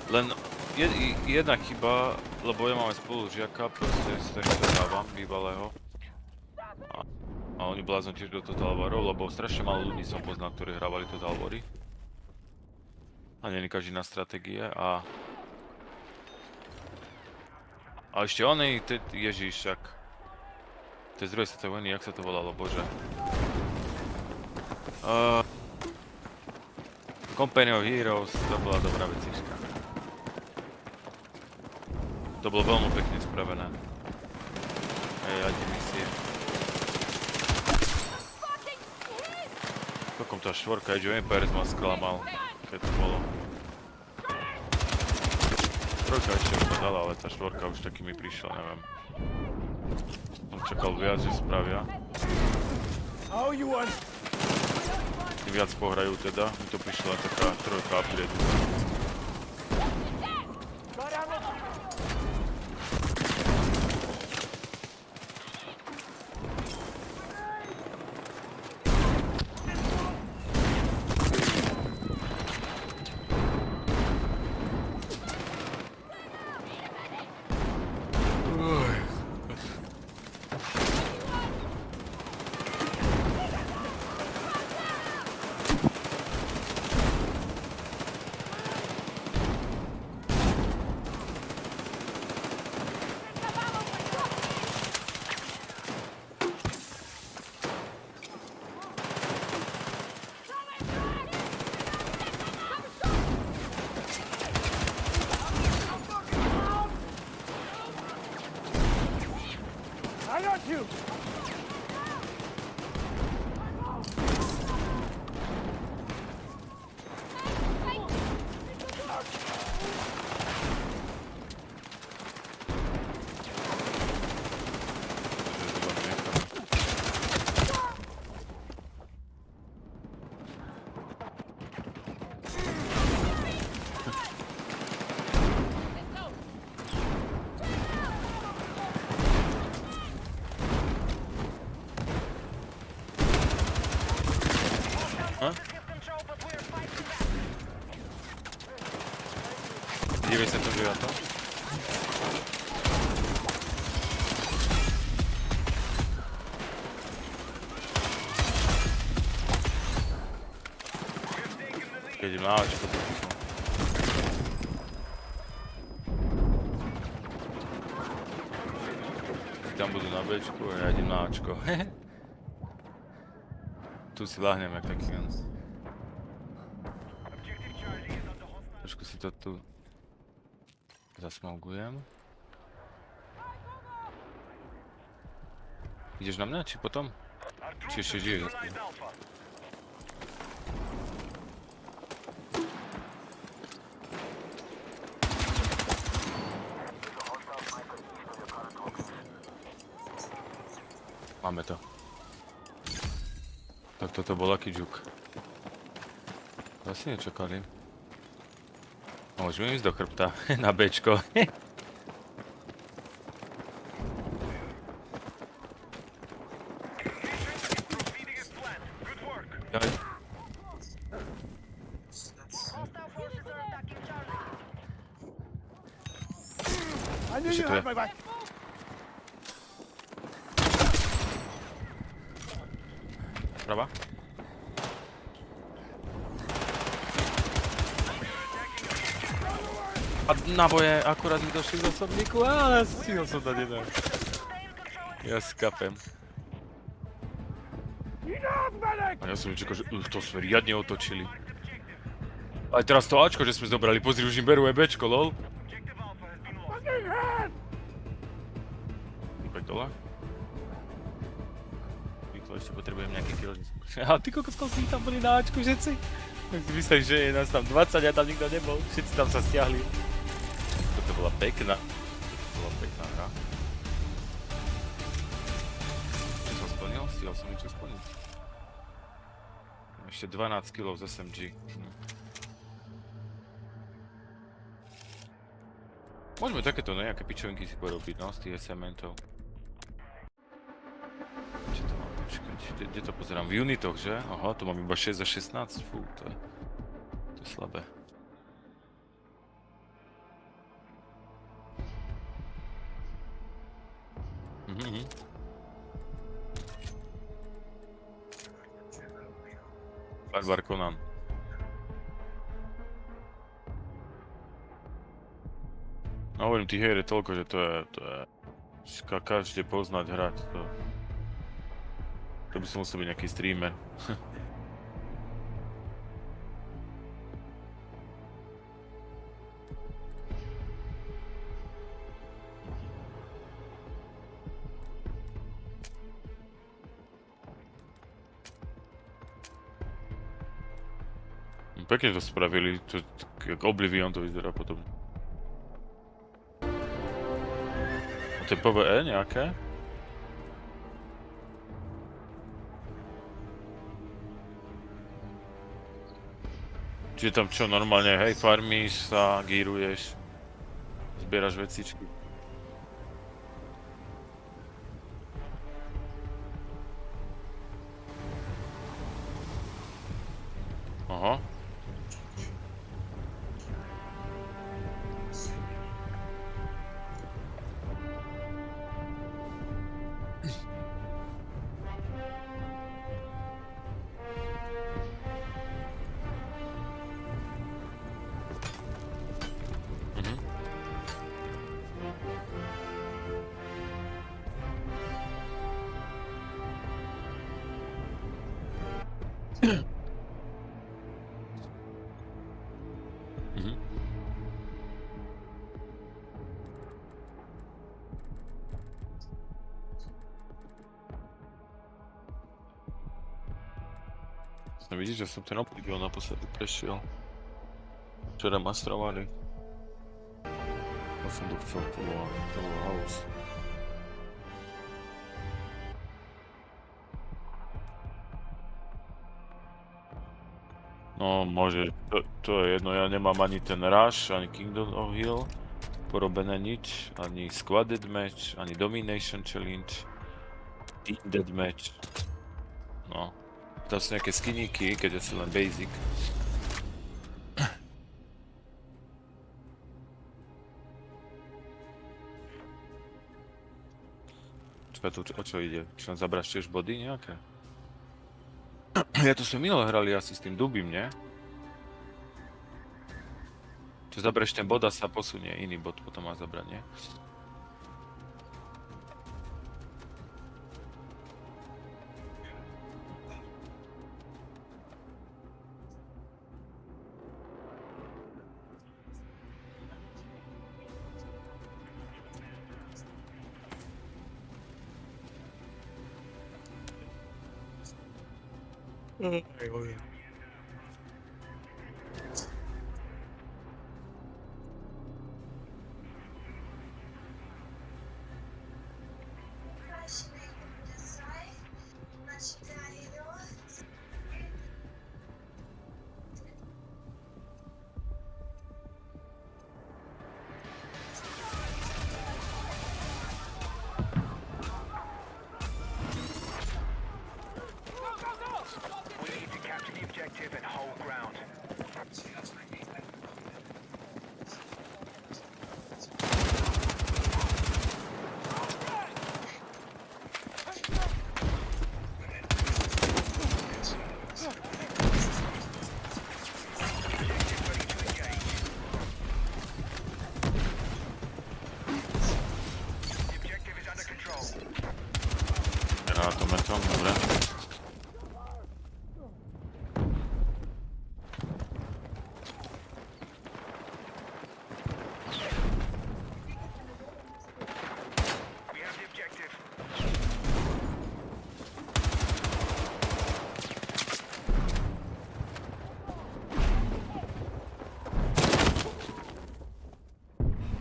Len jedna chyba, lebo ja mám aj spolužiaka, proste si tak hrávam, bývalého. A oni blázno tiež do Total Warov, lebo strašne málo ľudí som poznal, ktorí hrávali Total Wary. A nie každý na stratégie a ešte oni, ježiš, však. To je z druhej svetovej vojny, jak sa to volalo, bože. Company of Heroes, to bola dobrá vecička. To bolo veľmi pekne spravené. Aj tie misie. Koľkom tá štvorka, Age of Empires ma sklamal, keď to bolo. Trojka ešte upadala, ale tá štvorka už taký mi prišla, neviem. Som čakal viac, že spravia. Tým viac pohrajú teda, mi to prišla taká trojka upgrade. Dívej se to, že já to. Jedím na Ačko, to píšu. Tam budu na Bčku a ja idem na Ačko. Tu si láhnem jak taký len. Trošku si to tu zasmogujem. Ideš na mňa, či potom? Či ešte žiješ? Máme to. Tak toto bol aký džuk. Asi nečakali. No Môžeme ísť do chrbta na Bčko. Proceeding as planned. Good work. Jaj. Hostile forces are attacking Charlie. I knew Ešte you tu je. had my back. Prava. A naboje akurát mi došli z osobníku, ale stihol som dať jeden. Ja skapem. Enough, medic! A ja som čakal, že to sme riadne otočili. Aj teraz to Ačko, že sme zobrali, pozri, už im berú Bčko, lol. Objective Alpha has been lost. Fucking head! Týpek dole. Rýchlo ešte potrebujem nejaký kill. A ty kokos, koľko tam boli na Ačku všetci? Tak si myslíš, že je nás tam 20 a tam nikto nebol. Všetci tam sa stiahli. Toto bola pekná. Toto bola pekná hra. Čo som splnil? Stihol som niečo splniť. Ešte 12 kg z SMG. Môžeme takéto nejaké pičovinky si porobiť, no, z tých SMN-tov. Čo to mám počkať? Kde to pozerám? V unitoch, že? Aha, tu mám iba 6 za 16, fú, to je slabé. Mhm. Barbar Conan. No hovorím, tých hier je toľko, že to je... Každý poznať hrať, to by som musel byť nejaký streamer. Pekne to spravili, jak Oblivion to vyzerá podobne. A to je PvE nejaké? Čiže tam čo, normálne, hej, farmíš sa, gíruješ, zbieraš vecičky. Aha. Mhm. Mhm. Vidíš, že som ten Oblivion naposledy prešiel. Čo remastrovali. Ja som to chcel, to bolo house. No, môže, to je jedno, ja nemám ani ten Rush, ani Kingdom of Hill porobené nič, ani Squad Match, ani Domination Challenge, Team Deathmatch. No, tam sú nejaké skiníky, keď sú len basic. Čakaj, tu o čo ide? Či len zabráš tiež body nejaké? Ja to sme minule hrali asi s tým Dubim, nie? Čo zabereš ten bod a sa posunie iný bod, potom má zabrať, nie? Granatometom, dobre. We have the objective.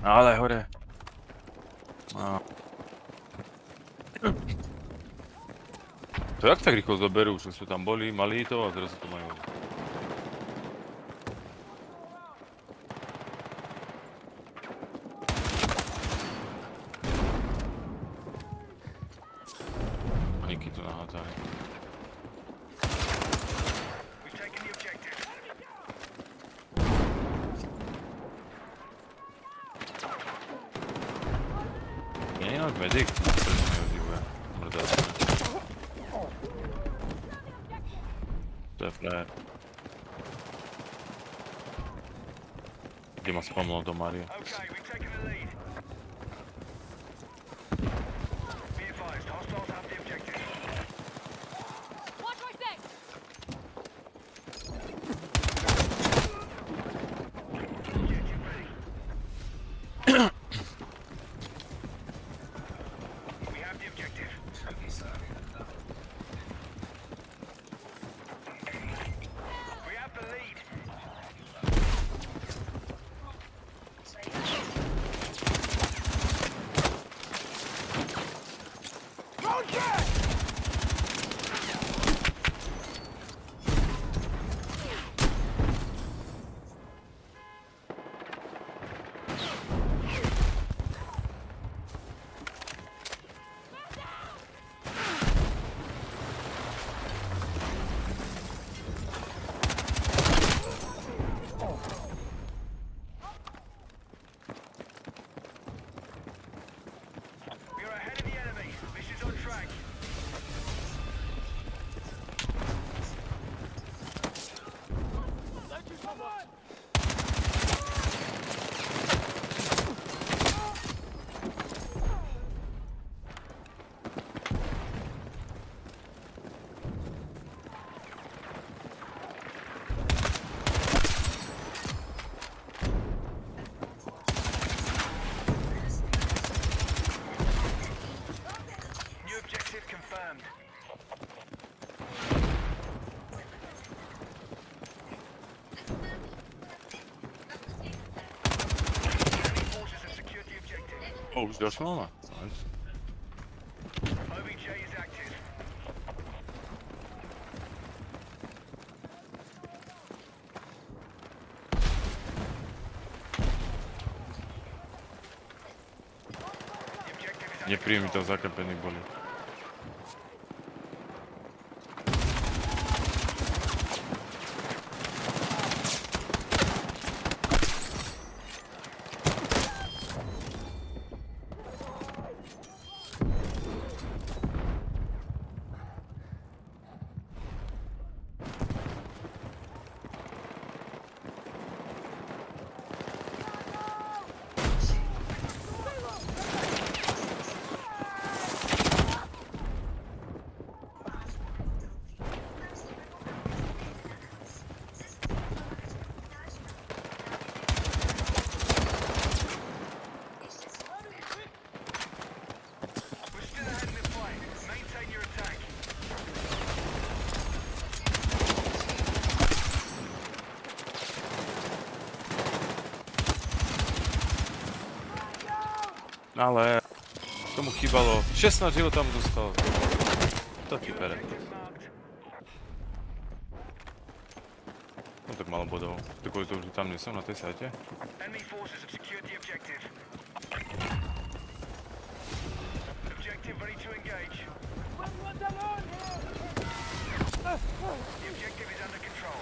Ale hore. No. To jak tak rýchlo zoberú, že sú tam boli, mali to a teraz to majú. Niky tu nahádzali. We've taken the objective. Nie je inak medic, prečo neozývuje. Mrdáci. To je frajer. Kde ma spomnul do Maria. Okay, we've taken the lead. Be advised, hostiles have the objective. Watch my six! Objective ready. We have the objective. We have the lead. We are ahead of the enemy. Mission's on track. New objective confirmed. Enemy forces have secured the objective. O, už došlo na. Nice. OBJ is active. The objective is under Nepríjemní tam control. zakapení boli. We're still ahead in the fight. Maintain your attack. Ale tomu chýbalo 16 život tam zostalo. To ti pere. Objective marked. No tak malo bodov. Tak kvôli tomu, že tam nie som na tej sajte. Enemy forces have secured the objective. Objective ready to engage. The objective is under control.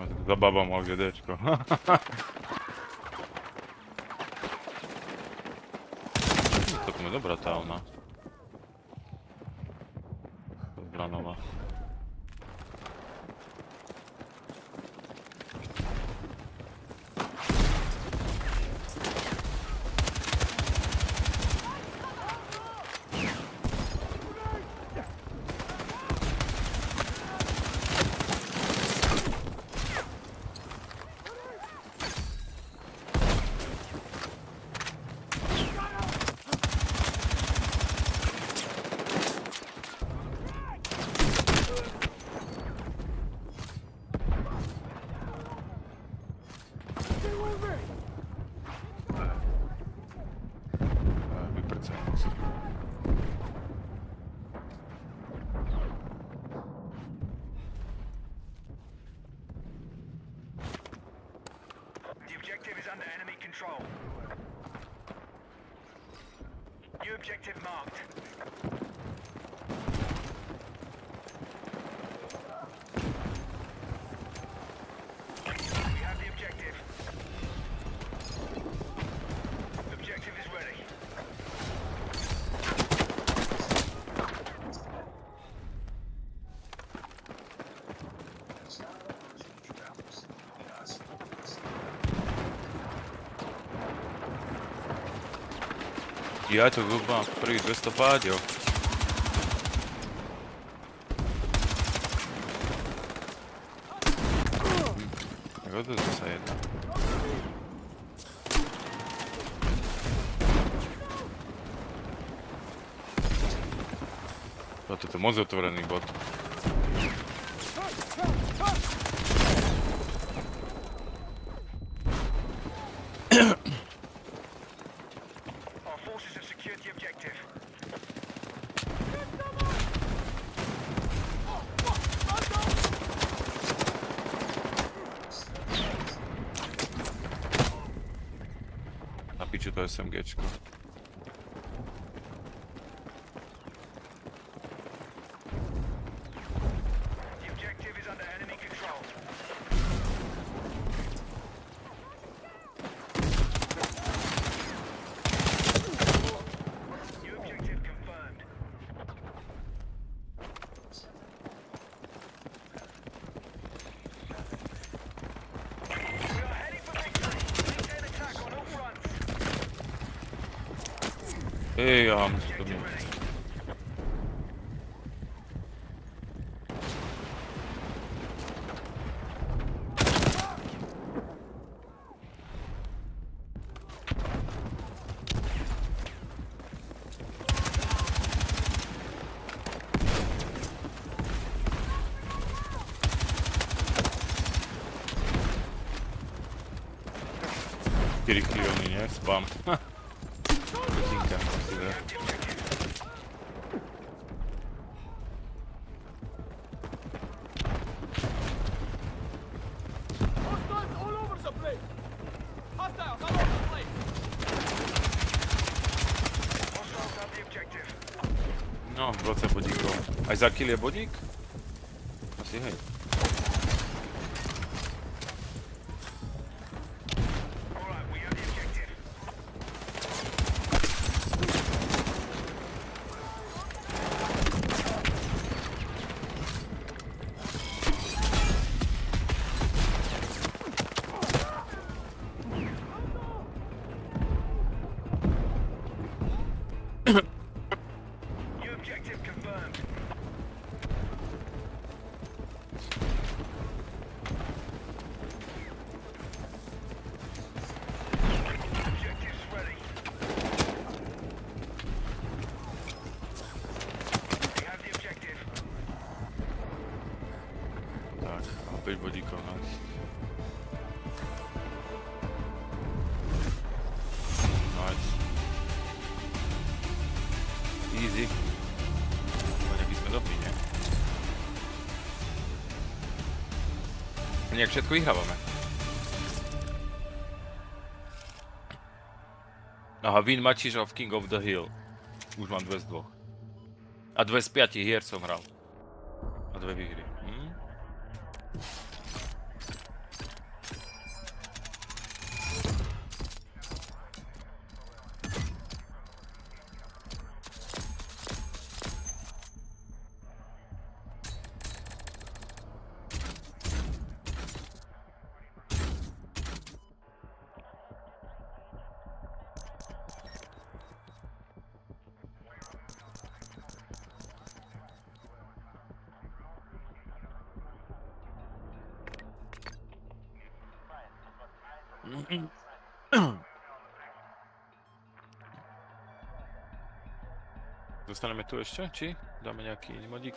A tak za baba mal GDčko. To je dobrá tá ona. Dobrá nová. objective is under enemy control. New objective marked. We have the objective. Objective is ready. Ja to mám prvých 200 páďov. Tak odvezme sa jedna. Toto je moc otvorený bod. Our forces have secured the objective. Na piču to SMGčko. The objective is under enemy control. New objective confirmed. We are heading for victory. Maintain attack on all fronts. Ej, ja mám to Objective ready. Ty rýchli oni, nie? Spam. Petinka, si dá. Hostiles all over the place! Hostiles all over the place! Hostiles have the objective. No, 20 bodíkov. Aj za kill je bodík? Asi hej. All right, we have the objective. New objective confirmed. Objectives ready. We have the objective. Tak, a 5 bodíkov, nice. Nice. Easy. No nejaký sme dobrí, nie? Nejak všetko vyhrávame. Aha, win matches of King of the Hill. Už mám 2 z 2. A 2 z 5 hier som hral. A 2 výhry. Zostaneme tu ešte, či? Dáme nejaký iný modík?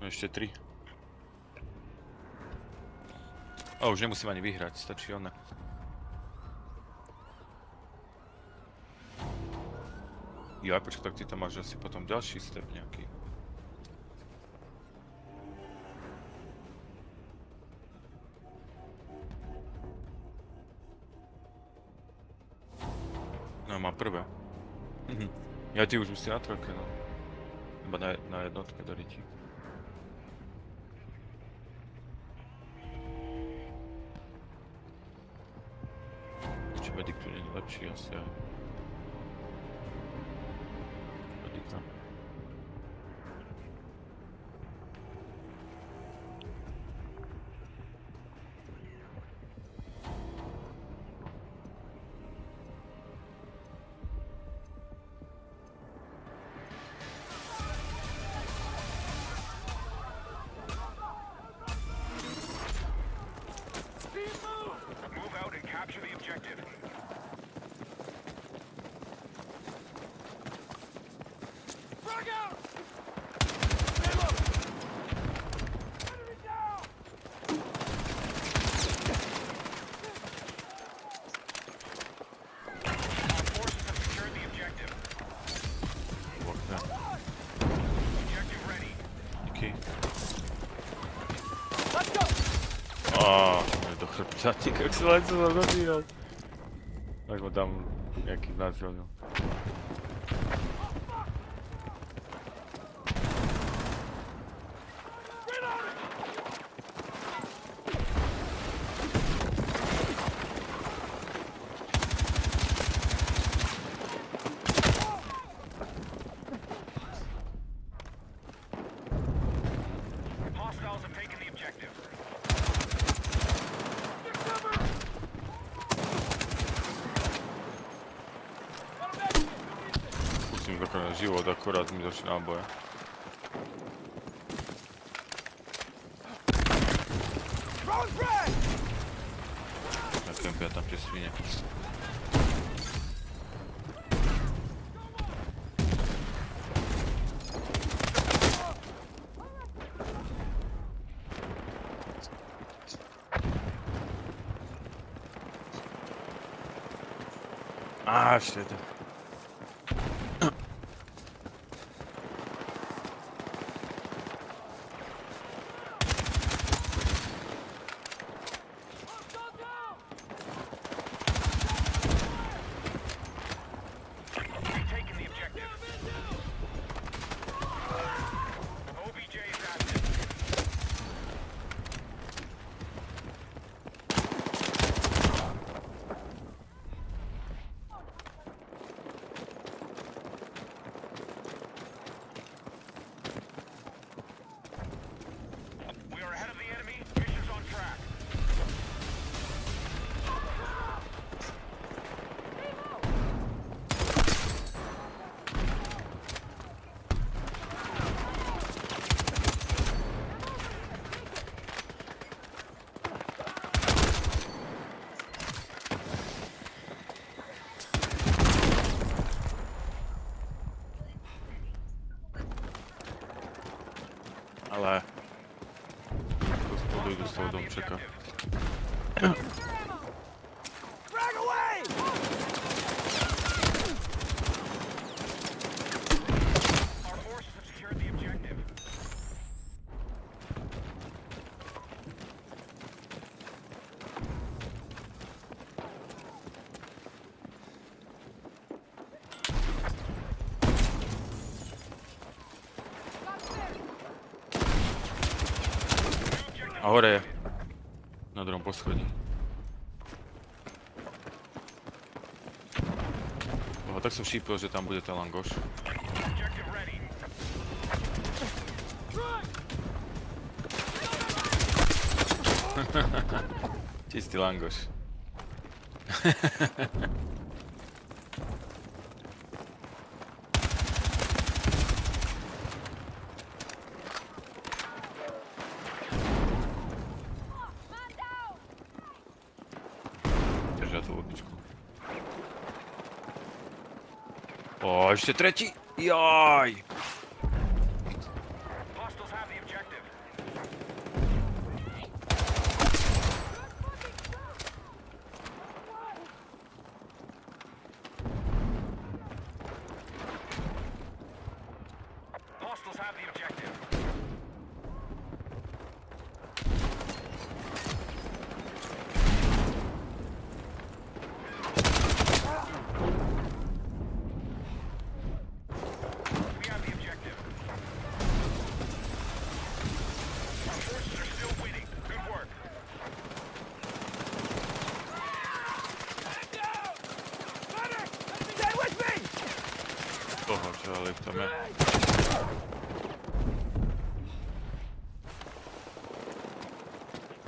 No ešte 3. O, už nemusím ani vyhrať, stačí ona. Ja, počkaj, tak ty tam máš asi potom ďalší step nejaký. má prvé. Ja ty už si na trojke, no. Iba na jednotke do rytík. Či medic tu nie je lepší asi aj. Medic tam. Move out and capture the objective. Frag out! Ammo! Enemy down! Our forces have secured the objective. Okne. Objective ready. Díky. Let's go! Do chrbťatík, jak sa len sa zabíjal. Tak ho dám nejaký násilňov. Hostiles have taken the objective. Musím dokonať život, akorát mi došli náboje. Throwing frag! Nakempia tam tie svine. Ešte jeden. We've taken the objective. OBJ is active. We are ahead of the enemy. Mission's on track. Ale... Do spodu idu z toho domčeka. Frag away! Our forces have secured the objective. A hore je. Na druhom poschodí. Tak som šípil, že tam bude ten langoš. Objective ready. Čistý langoš. Držia tú lopičku. O, ešte tretí! Jaj! Hostiles have the objective. Hostiles have the objective. jak tam je.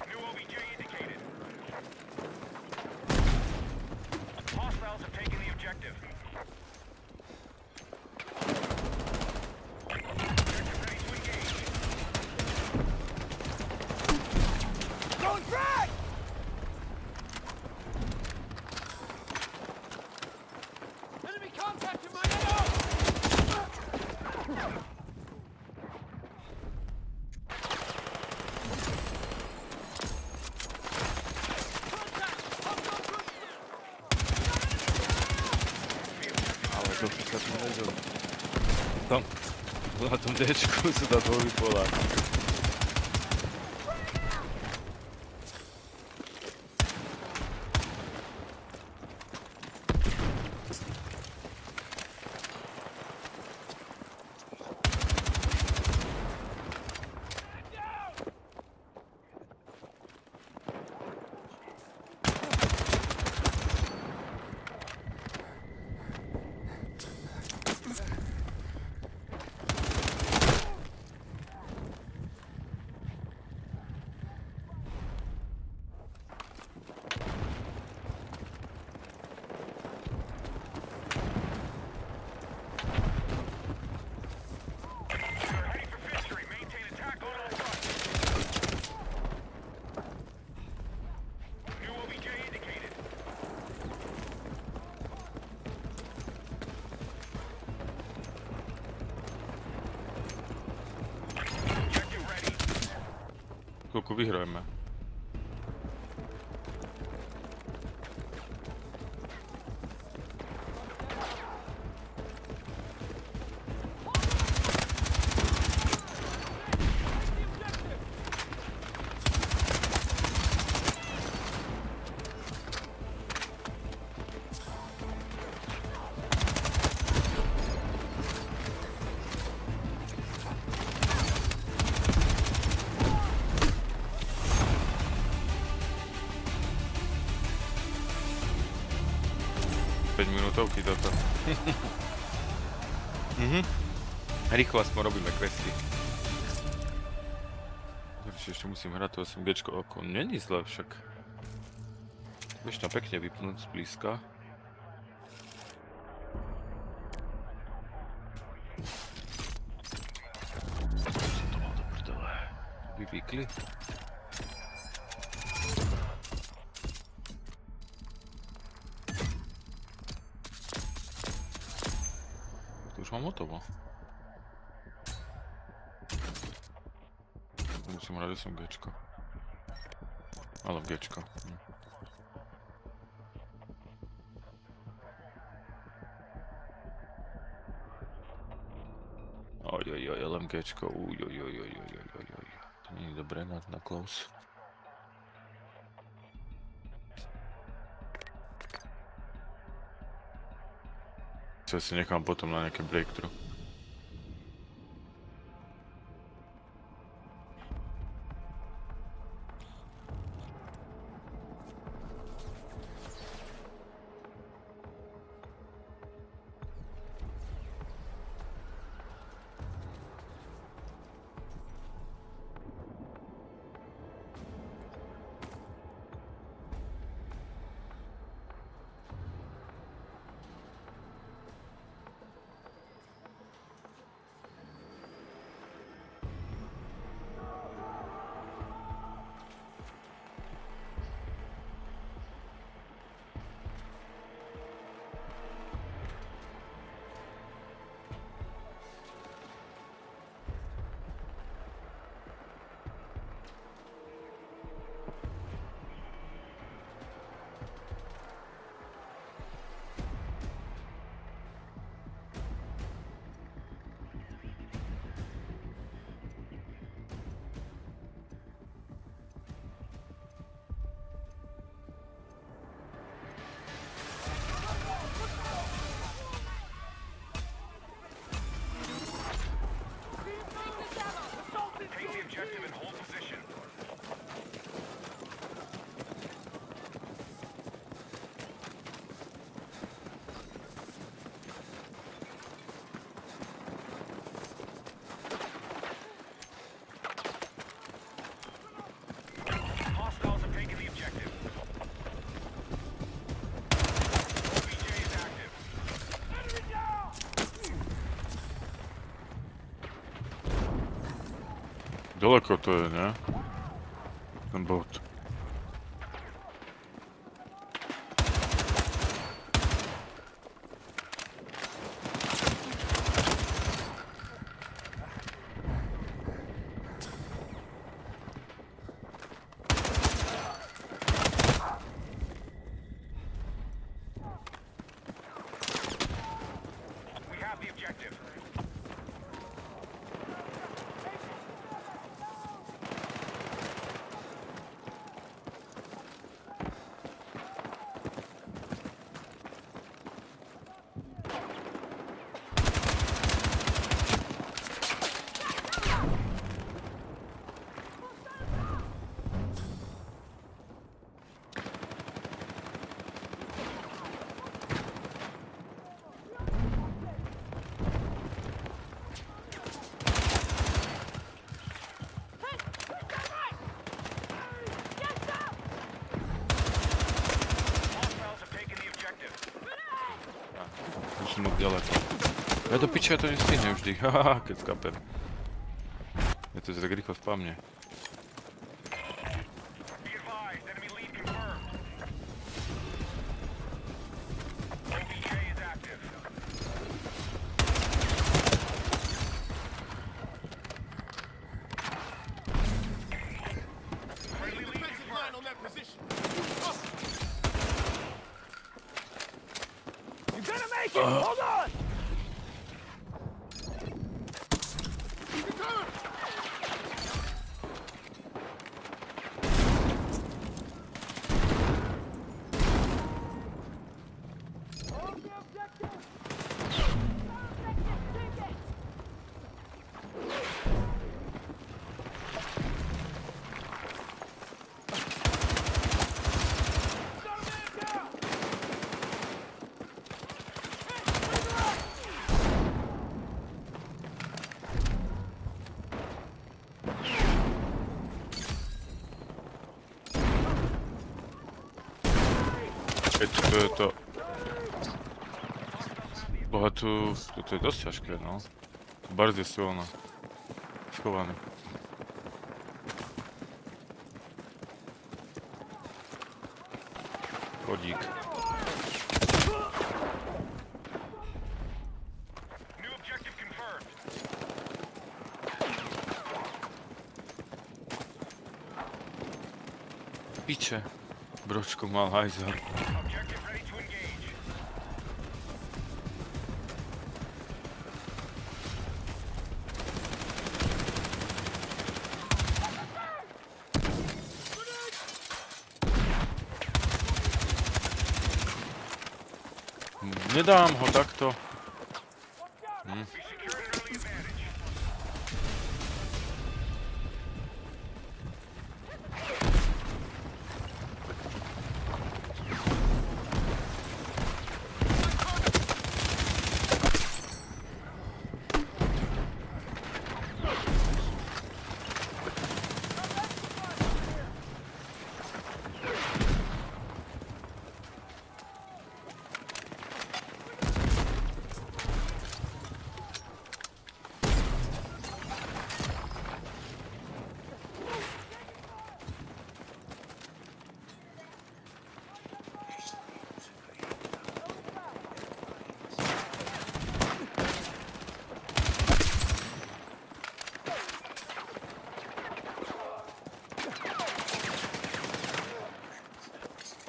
New OBJ indicated. Hostiles have taken the objective. Objective ready to engage. Going frag! Enemy contact in my AO! Ale to sa tu nevedel. Tam, na tom Dčku sú tam dvojí Poláci. We're heading for victory. Maintain attack on all fronts. New OBJ indicated. Objective ready. Koľko vyhrajeme? Minútovky toto. Rýchlo aspoň robíme questy. Ešte musím hrať to SMGčko, ako není zle však. Vieš tam pekne vypnúť zblízka. Co to mal do prdele? Vypíkli? Už mám hotovo. Musím hrať SMGčko. LMGčko. Ojojoj, LMGčko, ujojojojojojojoj. To nie je dobré na close. Čo si nechám potom na nejaké breakthrough. Daleko to je, nie? Ten bot. We have the objective. Hostiles have taken the objective. Musím moc ďaleko. Ja do piče, ja to nestihnem vždy. Haha, keď skapem. Je to tak rýchlo spamne. Be advised, enemy lead confirmed. OBJ is active. Friendly lead Defensive line confirmed. on that position. You're gonna make it! Hold on! Keep coming! Keď to je to... Boha tu... Toto je dosť ťažké, no. Bardzo silno. Schovaný. Chodík. New objective confirmed. Piče. Bročko mal hajzel. Objective ready to engage. Nedám ho takto. We secured an early advantage.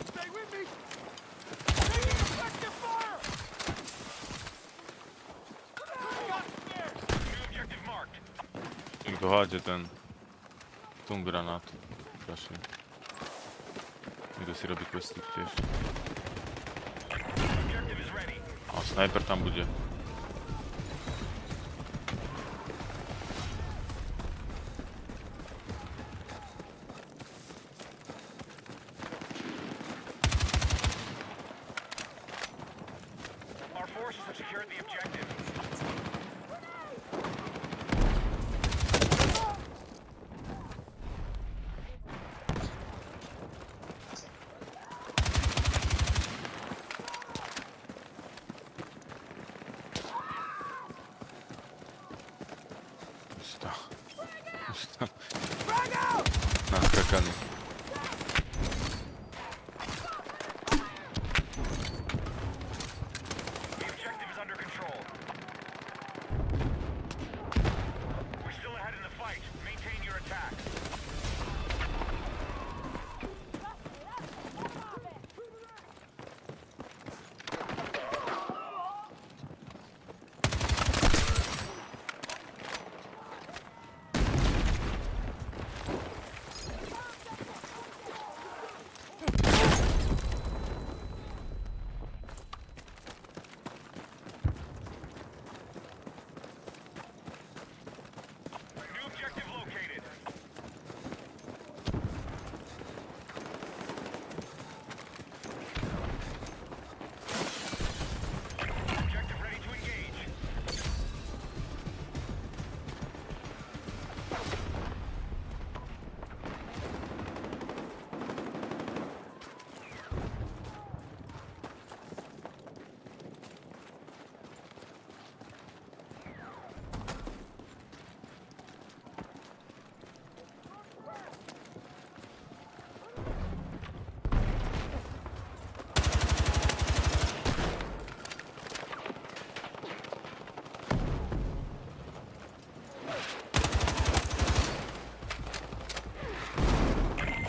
Stay with me! Taking effective fire! Got there! New objective marked. Niekto hádže ten... Tom granát. Strašne. Niekto si robí questík tiež. Objective is ready. A snajper tam bude. Our forces have secured the objective. Nakrakaný. The objective is under control. We're still ahead in the fight. Maintain your attack. New objective located. Objective ready to engage.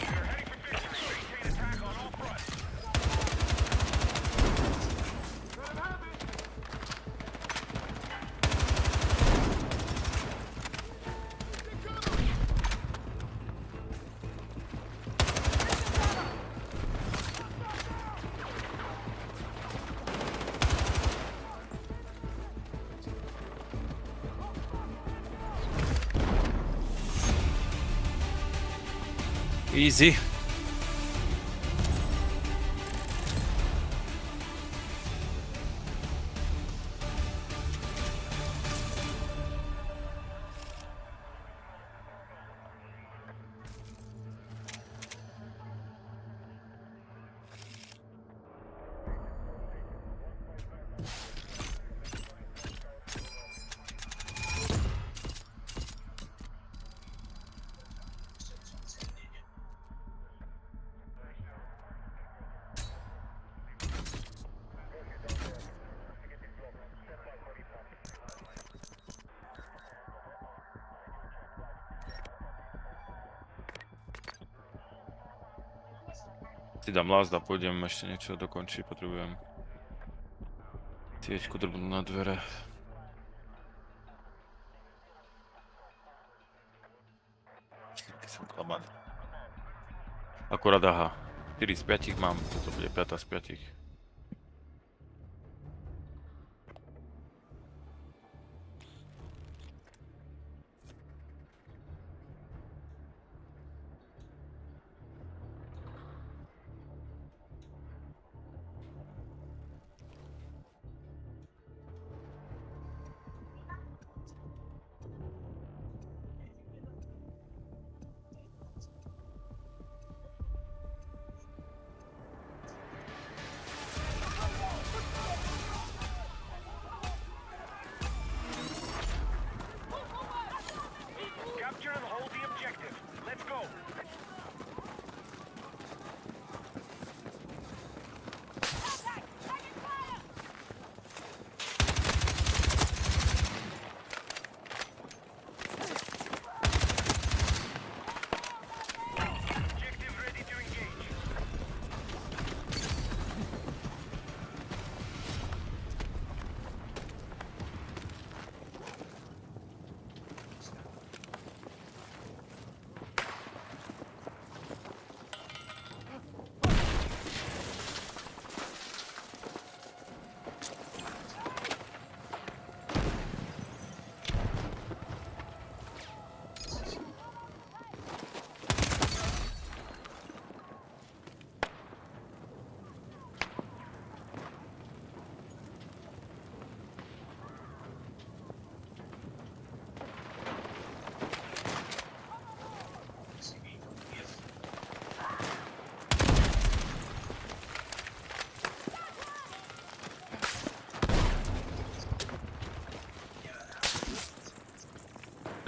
You're heading for victory. Maintain attack on all fronts. Easy. Si dám last a pôjdem ešte niečo dokončiť, potrebujem sieťku drbnú na dvere. Som klamaný. Akurát aha, 4 z 5 mám, toto bude 5 z 5.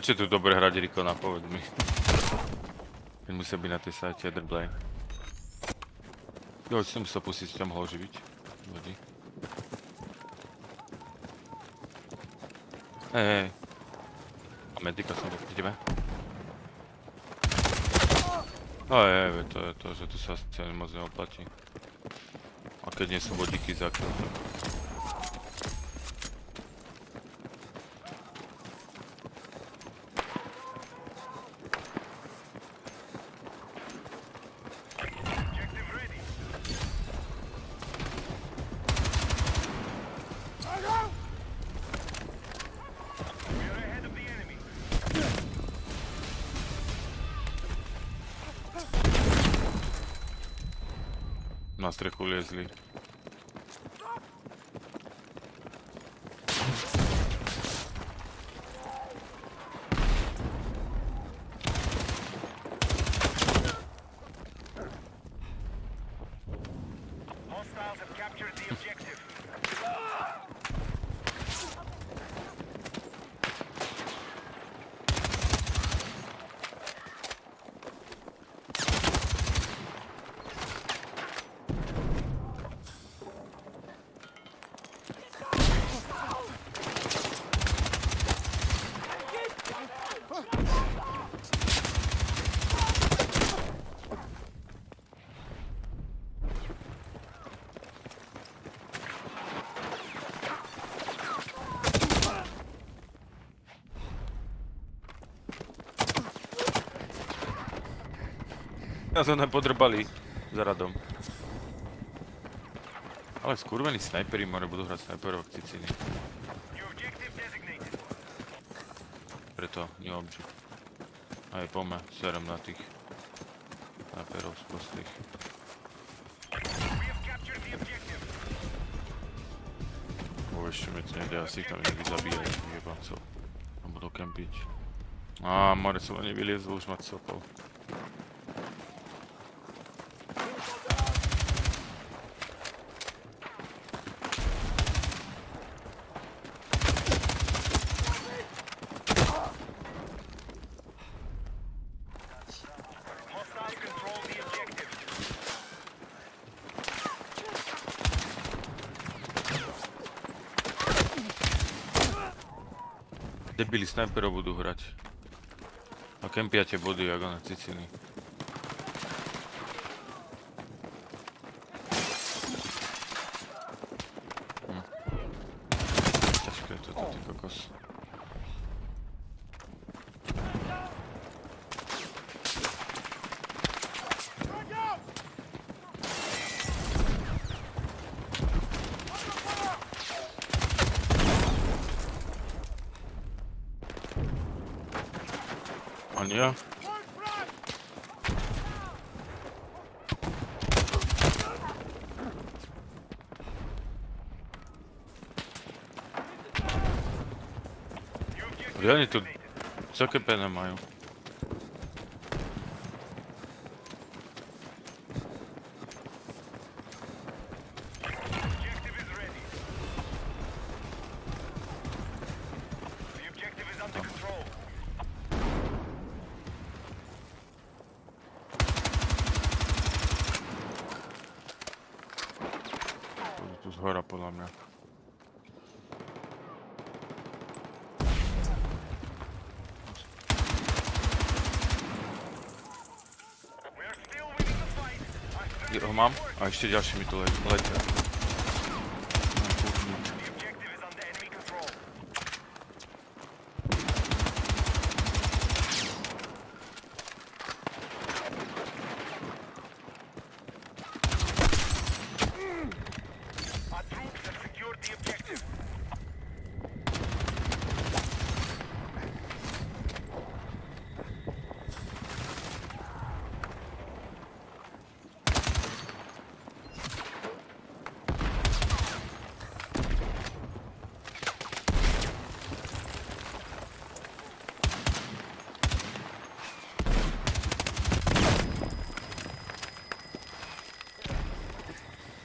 Či tu dobre hrať Rikona, povedz mi. Keď musia byť na tej sajte Etherblade. Jo, som sa pustiť, ťa mohol živiť. Vadí. Hej. A medika som ideme. To je to, že tu sa asi moc neoplatí. A keď nie sú vodíky za kill, tak... Objective ready. We are ahead of the enemy. Na strechu liezli. Hostiles have captured the objective. Nás ho nepodrbali za radom. Ale skurvení snajperi more budú hrať snajperov v cicini. New objective designated. Preto neobži. Aj pome, serem na tých snajperov z prostých. We have captured the objective. Ešte mi to nejde, asi ich tam niekdy zabíjať, jebancov. A budú kempiť. Á, more som ani vyliezol, už mať sokol. Hostiles control the objective. Debili snajperov budú hrať. A kempia tie body, ako na ciciny. Ťažké je toto, ty kokos. Ania? Реально тут всяке пене маю. Objective is ready. The objective is under control. Tu zhora podľa mňa. We are still winning the fight. Our Ho mám? A ešte ďalší mi tu letia. The objective is under enemy control. Our troops have secured the objective.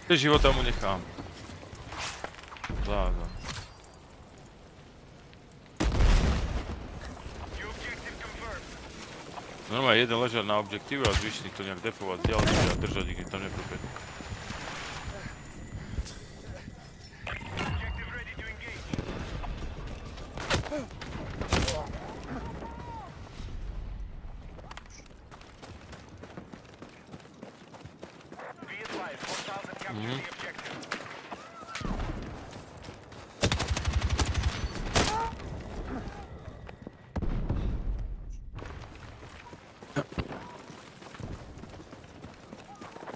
Ty života mu nechám. Záda. New Normálne jeden ležať na objektíve a zvyšný to nejak defovať z ďalšie a držať ich, keď tam neprúpe. Objective ready to engage. Be advised, hostiles have captured the objective.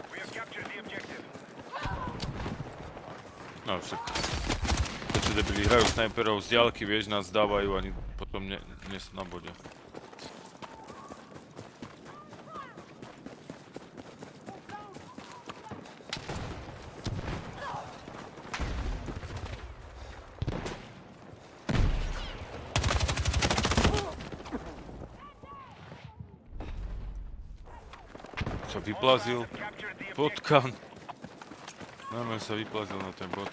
We have captured the objective. No však. Čo debili hrajú snajperov z diaľky, vieš, nás dávajú ani potom nie sú na bode. Sa vyplazil Captured the objective. potkan. Normálne sa vyplazil na ten bod.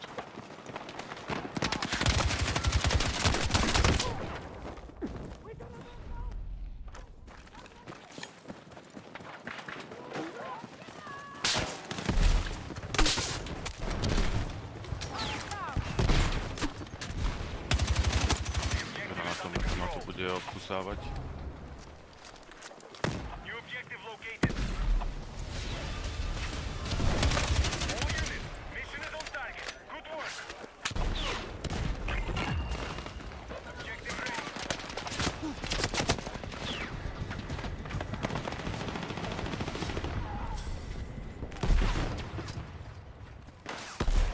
Na to bude odkusávať. New objective located. All units, mission is on target. Good work. Objective ready.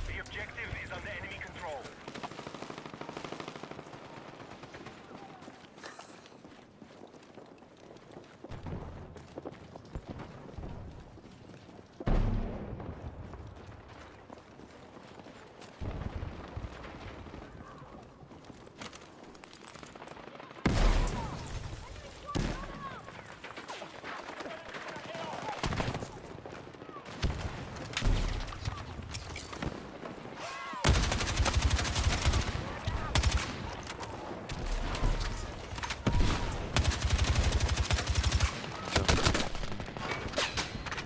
The objective is under enemy control. We have captured the objective.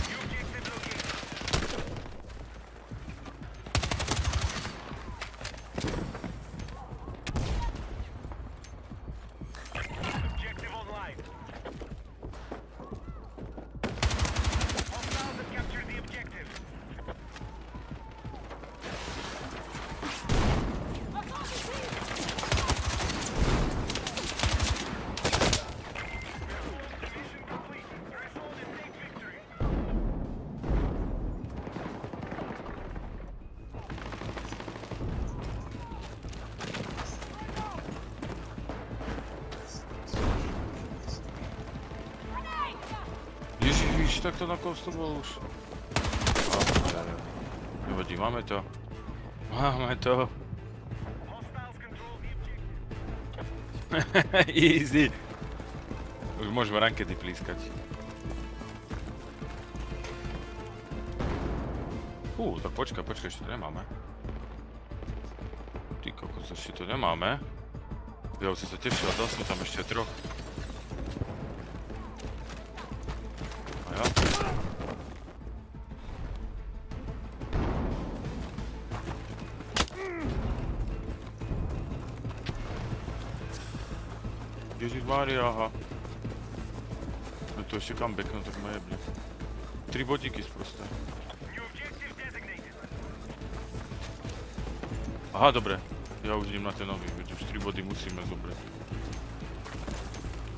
New objective located. Objective online. Hostiles have captured the objective. Mission complete. Threshold and take victory. Ježiš, tak to na kostu bol už. Nevadí, máme to. Máme to. Hostiles control the objective. Easy. Už môžeme rankedy plískať. Tak počkaj, ešte to nemáme. Ty kokos, ešte to nemáme. Ja už som sa tešil, dal som tam ešte troch. A ja? Ježišmária, aha. No to ešte comeback, no tak ma jebne. 3 bodíky sprosté. New objective designated. Aha, dobre. Ja už idem na ten nový, veď už 3 body musíme zobrať.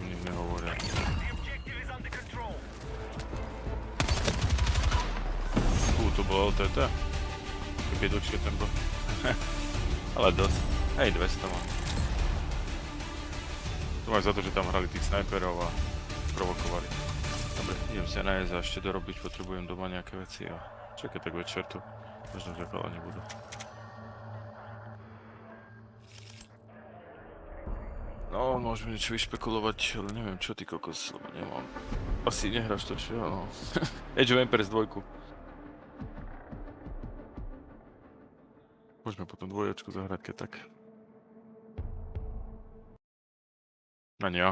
Nič nehovoria. The objective is under control. To bolo LTT. Keď dočke ten bol. Ale dosť. Hej, 200 mám. To máš za to, že tam hrali tých snajperov a provokovali. Dobre, idem sa nájsť a ešte dorobiť, potrebujem doma nejaké veci a čakaj tak večer tu. Možno tak ale nebudú. No, môžeme niečo vyšpekulovať, ale neviem čo ty kokos, lebo nemám. Asi nehráš to, čo? No. Age of Empires 2. Môžeme potom dvojačku zahrať, keď tak. Ani ja.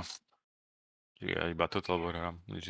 Ja iba toto hrám, nič iné.